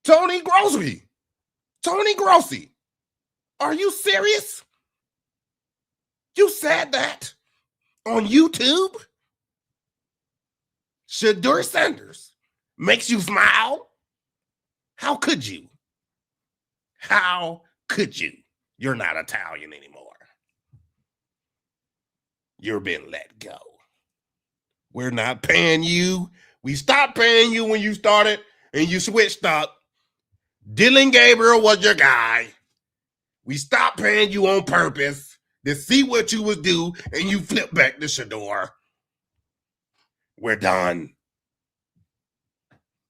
Tony Grossi. Tony Grossi. Are you serious? You said that on YouTube? Shedeur Sanders makes you smile? How could you? How could you? You're not Italian anymore. You're being let go. We're not paying you. We stopped paying you when you started and you switched up. Dylan Gabriel was your guy. We stopped paying you on purpose to see what you would do, and you flip back to Shedeur. We're done.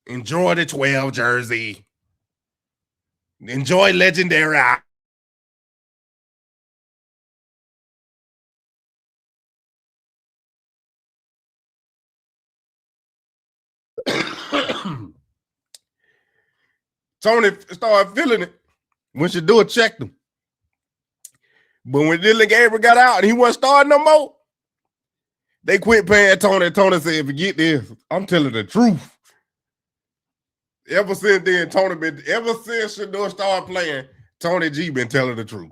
Enjoy the 12 jersey. Enjoy legendary. Tony started feeling it when Shedeur checked him. But when Dylan Gabriel got out and he wasn't starting no more, they quit paying Tony. Tony said, forget this. I'm telling the truth. Ever since then, ever since Shedeur started playing, Tony G been telling the truth.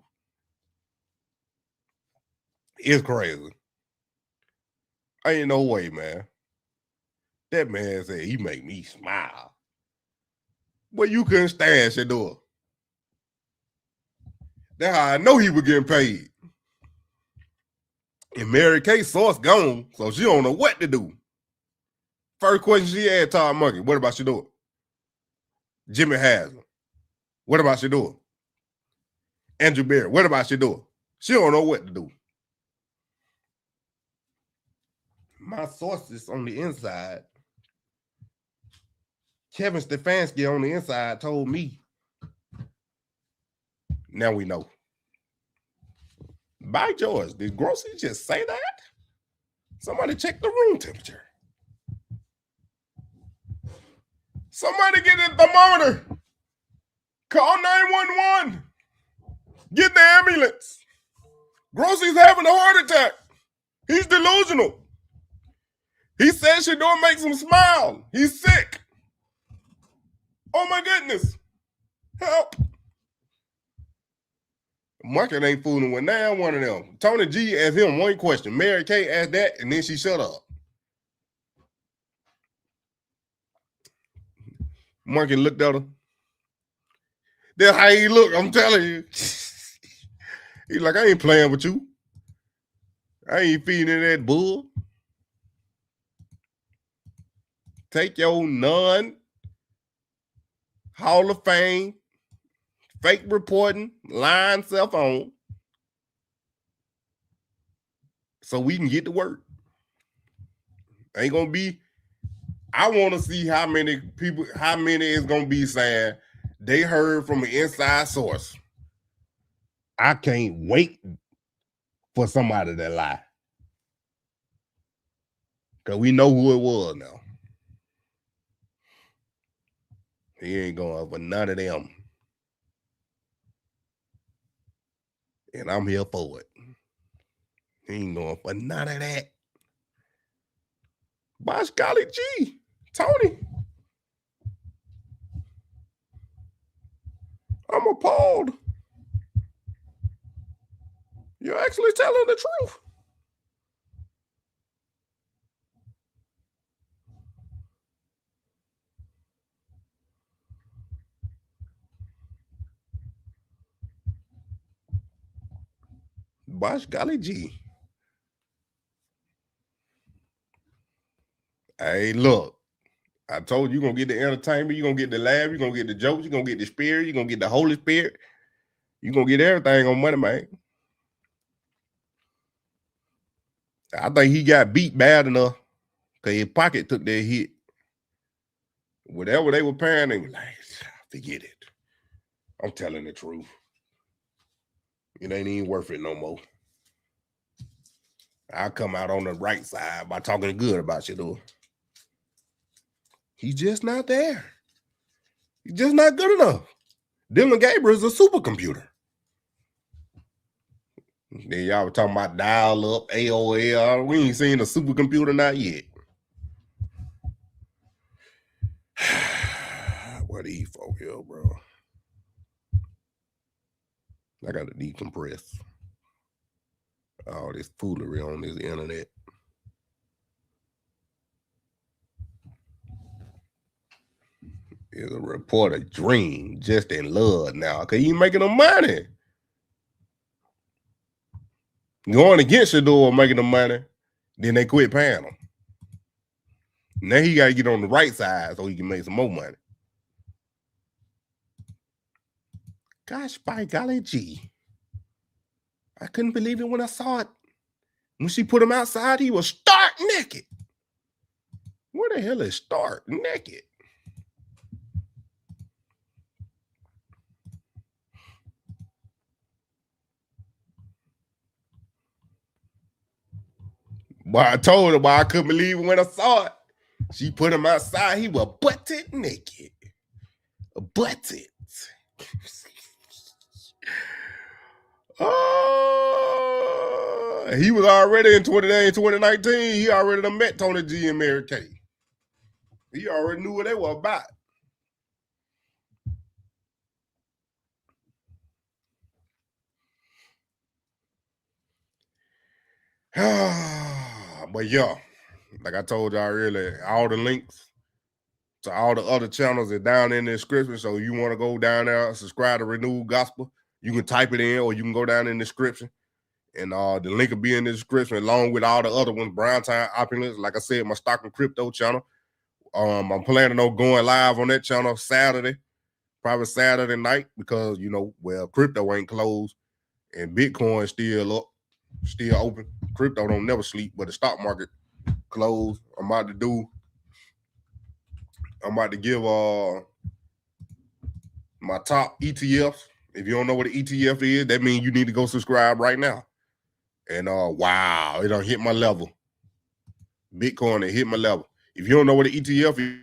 It's crazy. Ain't no way, man. That man said he make me smile. But you couldn't stand Shedeur. That's how I know he was getting paid. And Mary Kay's source gone, so she don't know what to do. First question she asked Todd Monken, what about Shedeur? Jimmy Haslam, what about Shedeur? Andrew Berry, what about Shedeur? She don't know what to do. My sources on the inside, Kevin Stefanski on the inside told me. Now we know. By George, did Grossi just say that? Somebody check the room temperature. Somebody get a thermometer. Call 911. Get the ambulance. Grossi's having a heart attack. He's delusional. He said Shedeur makes him smile. He's sick. Oh my goodness. Help. Monken ain't fooling with now one of them. Tony G asked him one question. Mary Kay asked that, and then she shut up. Monken looked at her. That's how he look, I'm telling you. He's like, I ain't playing with you. I ain't feeding that bull. Take your non-Hall of Fame, fake reporting, lying self on, so we can get to work. Ain't gonna be, I want to see how many is gonna be saying they heard from an inside source. I can't wait for somebody to lie. Because we know who it was now. He ain't going for none of them. And I'm here for it. He ain't going for none of that. By golly gee, Tony. I'm appalled. You're actually telling the truth. Bosh golly gee. Hey, look. I told you, you're going to get the entertainment, you're going to get the laugh, you're going to get the jokes, you're going to get the spirit, you're going to get the Holy Spirit. You're going to get everything on Moneymane. I think he got beat bad enough. Because his pocket took that hit. Whatever they were paying, they were like, forget it. I'm telling the truth. It ain't even worth it no more. I'll come out on the right side by talking good about Shedeur. He's just not there. He's just not good enough. Dylan Gabriel's a supercomputer. Then y'all were talking about dial-up, AOL. We ain't seen a supercomputer not yet. What these folk here, bro? I got to decompress. All this foolery on this internet. Is a reporter dream just in love now because he making them money. Going against Shedeur making them money, then they quit paying him. Now he got to get on the right side so he can make some more money. Gosh, by golly gee. I couldn't believe it when I saw it. When she put him outside, he was stark naked. Where the hell is stark naked? But I told her why I couldn't believe it when I saw it. She put him outside. He was butted naked. Butted. Oh, he was already in 2019. He already done met Tony G and Mary Kay. He already knew what they were about. But yeah, like I told y'all earlier, all the links to all the other channels are down in the description. So you want to go down there and subscribe to Renewed Gospel, you can type it in or you can go down in the description. And the link will be in the description along with all the other ones, Brown Time Opulence. Like I said, my Stock and Crypto channel. I'm planning on going live on that channel Saturday, probably Saturday night because, you know, well, crypto ain't closed and Bitcoin still up, still open. Crypto don't never sleep, but the stock market closed. I'm about to give my top ETFs. If you don't know what an ETF is, that means you need to go subscribe right now. And wow, it done hit my level. Bitcoin, it hit my level. If you don't know what an ETF is,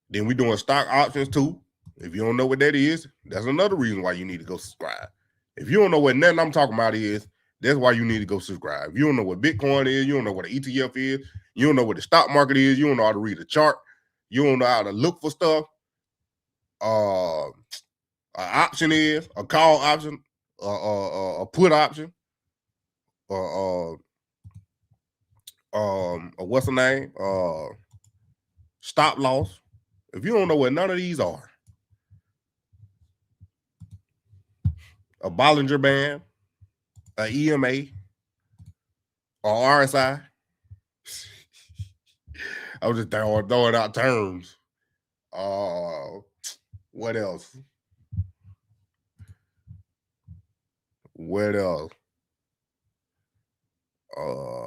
then we doing stock options too. If you don't know what that is, that's another reason why you need to go subscribe. If you don't know what nothing I'm talking about is, that's why you need to go subscribe. If you don't know what Bitcoin is, you don't know what an ETF is, you don't know what the stock market is, you don't know how to read a chart, you don't know how to look for stuff. An option is a call option, a put option, what's the name? Stop loss. If you don't know what none of these are, a Bollinger Band, a EMA, or RSI. I was just throwing out terms. What else? What else? $1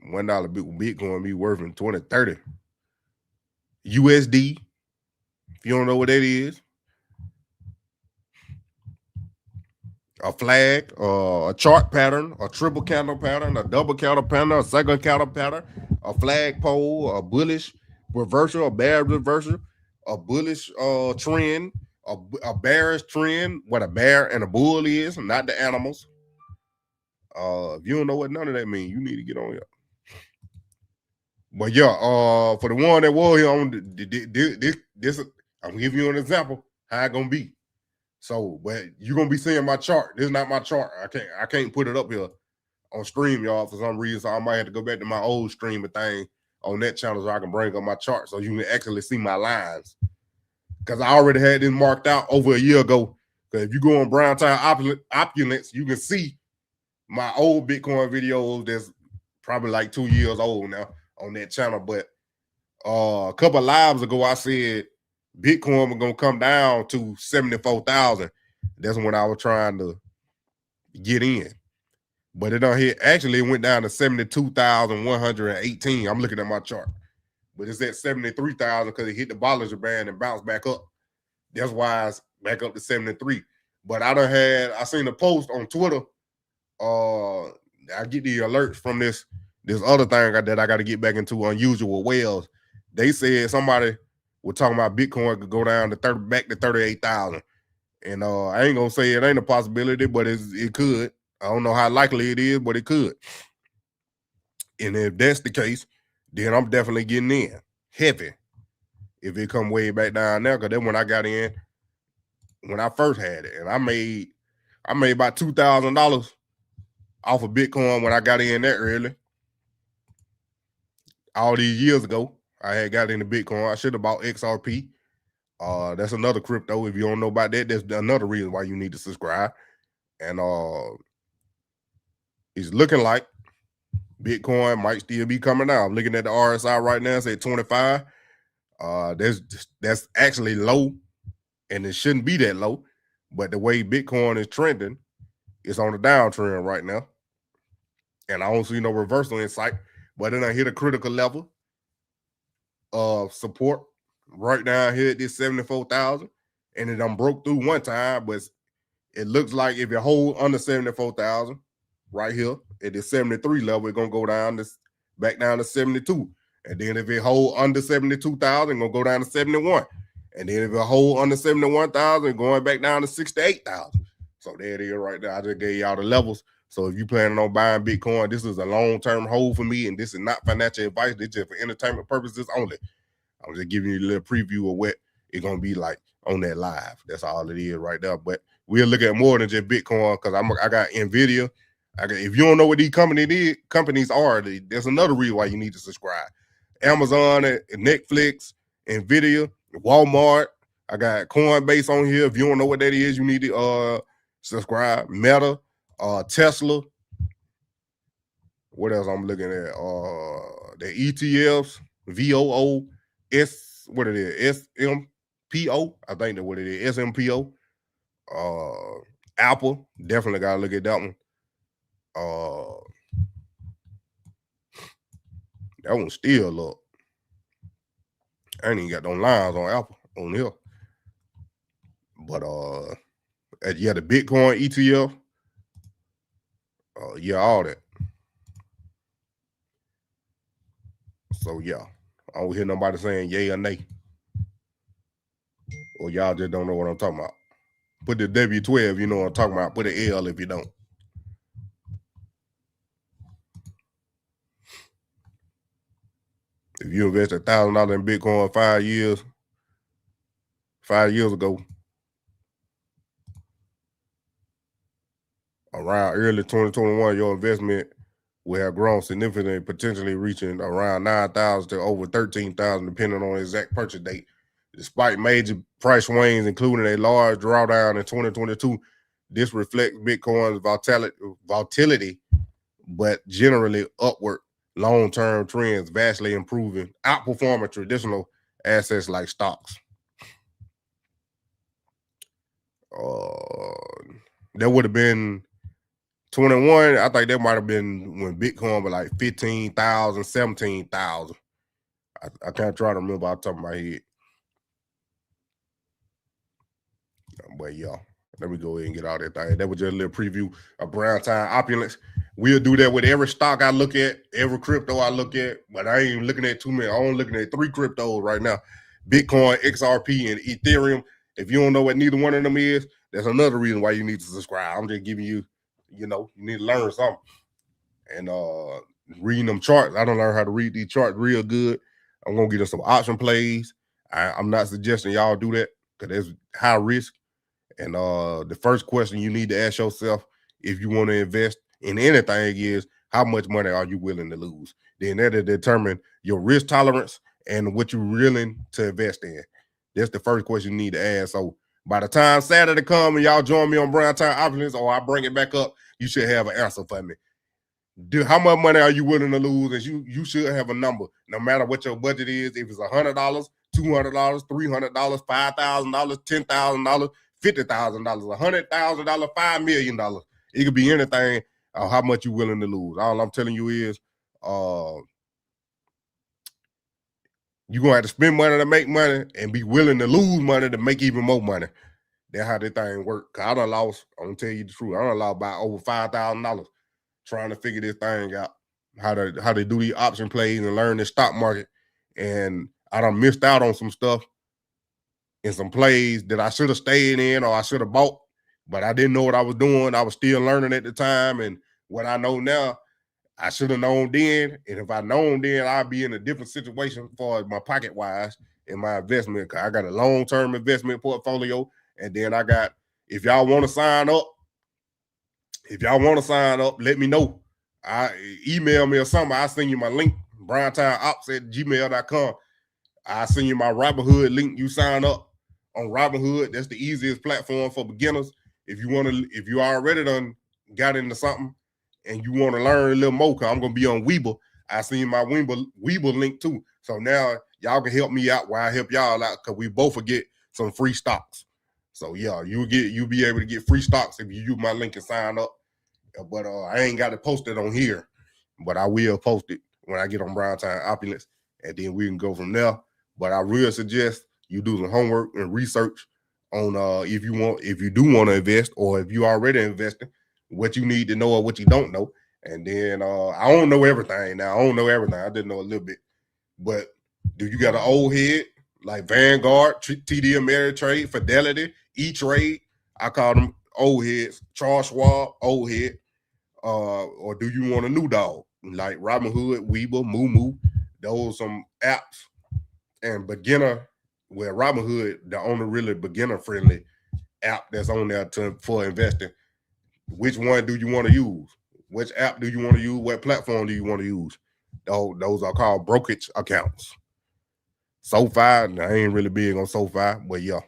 Bitcoin be worth in 2030. USD. If you don't know what that is. A flag, a chart pattern, a triple candle pattern, a double candle pattern, a second candle pattern, a flagpole, a bullish reversal, a bear reversal, a bullish trend, a bearish trend, what a bear and a bull is, not the animals. If you don't know what none of that means, you need to get on here. But yeah, for the one that was here on this, I'm giving you an example how it's gonna be. So, but you're gonna be seeing my chart. This is not my chart. I can't put it up here on stream, y'all, for some reason. So I might have to go back to my old streaming thing on that channel so I can bring up my chart so you can actually see my lines. Because I already had this marked out over a year ago. Because if you go on Brown Time Opulence, you can see my old Bitcoin videos that's probably like 2 years old now on that channel. But A couple of lives ago, I said Bitcoin was gonna come down to 74,000. That's when I was trying to get in, but it don't hit. Actually, it went down to 72,118. I'm looking at my chart, but it's at 73,000 because it hit the Bollinger Band and bounced back up. That's why it's back up to 73. But I seen a post on Twitter. I get the alerts from this other thing that I got to get back into, Unusual Wells. They said somebody was talking about Bitcoin could go down to back to 38,000. And I ain't gonna say it ain't a possibility, but it could. I don't know how likely it is, but it could. And if that's the case, then I'm definitely getting in heavy. If it come way back down there, because then when I got in, when I first had it, and I made about $2,000 off of Bitcoin when I got in that early. All these years ago, I had got into Bitcoin. I should have bought XRP. That's another crypto. If you don't know about that, that's another reason why you need to subscribe. And it's looking like Bitcoin might still be coming out. I'm looking at the RSI right now. It's at 25. That's actually low, and it shouldn't be that low. But the way Bitcoin is trending, it's on the downtrend right now. And I don't see no reversal in sight. But then I hit a critical level of support right down here at this 74,000. And it done broke through one time, but it looks like if you hold under 74,000 right here at this 73 level, it's gonna go down back down to 72. And then if it hold under 72,000, it's gonna go down to 71. And then if it hold under 71,000, going back down to 68,000. So there it is right there. I just gave y'all the levels. So if you planning on buying Bitcoin, this is a long-term hold for me, and this is not financial advice. This is just for entertainment purposes only. I'm just giving you a little preview of what it's gonna be like on that live. That's all it is right there. But we'll look at more than just Bitcoin, because I got Nvidia. If you don't know what these companies are, there's another reason why you need to subscribe. Amazon, Netflix, Nvidia, Walmart. I got Coinbase on here. If you don't know what that is, you need to subscribe. Meta, Tesla. What else I'm looking at? The ETFs, VOO, what it is? SMPO. I think that's what it is. SMPO. Apple. Definitely gotta look at that one. That one still up. I ain't even got no lines on Apple on here. But yeah, the Bitcoin ETF. Yeah, all that. So yeah, I don't hear nobody saying yay or nay. Or y'all just don't know what I'm talking about. Put the W12, you know what I'm talking about. Put the L if you don't. If you invested $1,000 in Bitcoin 5 years ago, around early 2021, your investment will have grown significantly, potentially reaching around 9,000 to over 13,000, depending on the exact purchase date. Despite major price swings, including a large drawdown in 2022, this reflects Bitcoin's volatility, but generally upward long-term trends, vastly improving, outperforming traditional assets like stocks. There would have been 21. I think that might have been when Bitcoin was like 15,000, 17,000. I can't try to remember off the top of my head. But yeah, let me go ahead and get all that thing. That was just a little preview of Brown Time Opulence. We'll do that with every stock I look at, every crypto I look at, but I ain't looking at too many. I'm only looking at 3 cryptos right now: Bitcoin, XRP, and Ethereum. If you don't know what neither one of them is, that's another reason why you need to subscribe. I'm just giving you, you need to learn something. And reading them charts, I don't learn how to read these charts real good. I'm going to get us some option plays. I'm not suggesting y'all do that because that's high risk. And the first question you need to ask yourself if you want to invest in anything is, how much money are you willing to lose? Then that'll determine your risk tolerance and what you're willing to invest in. That's the first question you need to ask. So by the time Saturday comes and y'all join me on Brown Time Options, or I bring it back up, you should have an answer for me. How much money are you willing to lose? And you should have a number, no matter what your budget is. If it's $100, $200, $300, $5,000, $10,000, $50,000, $100,000, $5 million. It could be anything. How much you willing to lose? All I'm telling you is, you're gonna have to spend money to make money and be willing to lose money to make even more money. That's how this thing works. Cause I done lost, I'm gonna tell you the truth, I done lost about over $5,000 trying to figure this thing out, how to do these option plays and learn the stock market. And I done missed out on some stuff and some plays that I should have stayed in or I should have bought, but I didn't know what I was doing. I was still learning at the time. And what I know now, I should have known then. And if I known then, I'd be in a different situation for my pocket wise in my investment. I got a long-term investment portfolio. And then I got, if y'all want to sign up, let me know. Email me or something. I'll send you my link, BrianTimeOps@gmail.com. I'll send you my Robinhood link. You sign up on Robinhood. That's the easiest platform for beginners. If you already done got into something and you want to learn a little more, because I'm going to be on Webull. I send you my Webull link too. So now y'all can help me out while I help y'all out, because we both will get some free stocks. So yeah, you'll be able to get free stocks if you use my link and sign up. But I ain't got to post it on here, but I will post it when I get on Brown Time Opulence, and then we can go from there. But I really suggest you do some homework and research on if you do want to invest, or if you already investing, what you need to know or what you don't know. And then I don't know everything now. I don't know everything. I didn't know a little bit. But do you got an old head like Vanguard, TD Ameritrade, Fidelity, E-Trade? I call them old heads. Charles Schwab, old head. Or do you want a new dog like Robinhood, Webull, Moo? Those some apps and beginner. Well, Robinhood, the only really beginner-friendly app that's on there for investing. Which one do you want to use? Which app do you want to use? What platform do you want to use? Those are called brokerage accounts. SoFi, I ain't really big on SoFi, but yeah.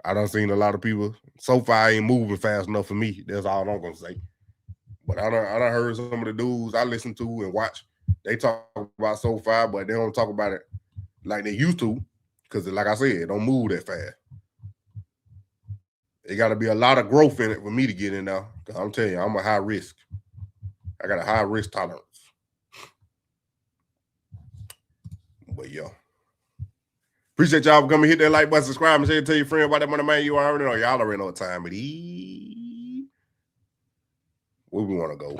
I done seen a lot of people. SoFi ain't moving fast enough for me. That's all I'm going to say. But I done heard some of the dudes I listen to and watch, they talk about SoFi, but they don't talk about it like they used to, because like I said, it don't move that fast. It got to be a lot of growth in it for me to get in there. Because I'm telling you, I'm a high risk. I got a high risk tolerance. But yeah. Appreciate y'all for coming. Hit that like button, subscribe, and share. Tell your friend about that Moneymane. You already know. Y'all already know what time it is. Where we want to go.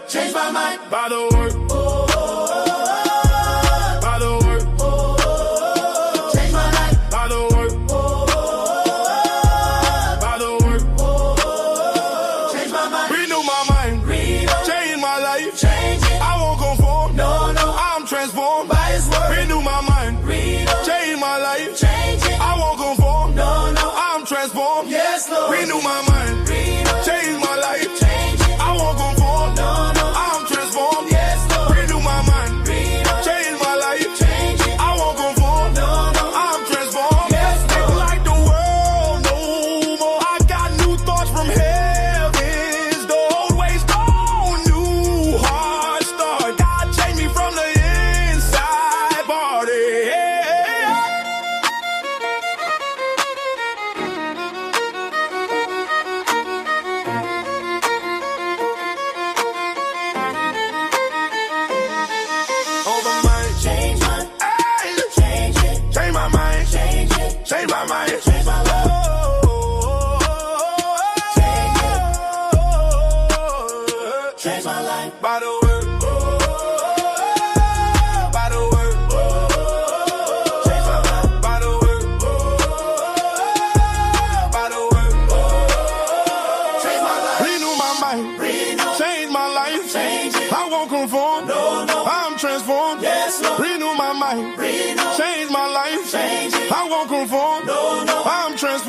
Change my mind by the word. By the word. Change my life by the word. By the word. Change my mind. Renew my mind. Change my life. Change it. I won't conform. No, no. I'm transformed by His word. Renew my mind. Change my life. Change it. I won't conform. No, no. I'm transformed. Yes, Lord. Renew my mind. Change my life. Change it. I won't conform. No, no. I'm transformed. Yes, Lord. Renew my mind. Change my life. Change it. I won't conform. No, no. I'm transformed. Yes, Lord. Like the world no more. I got new thoughts from heavens. The old ways gone. New heart start. God changed me from the inside. Party. Over mind. Change my change it. Change my mind. Change it. Change my mind. Change my life. Change my life. By the word. By the word. Change my life. By the word. By the word. Change my life. Renew my mind. Change my life. Change it. I won't conform. No, no. I'm transformed. Yes, Lord. Renew my mind. Change my life. Change it. I won't conform. No, no. I'm transformed.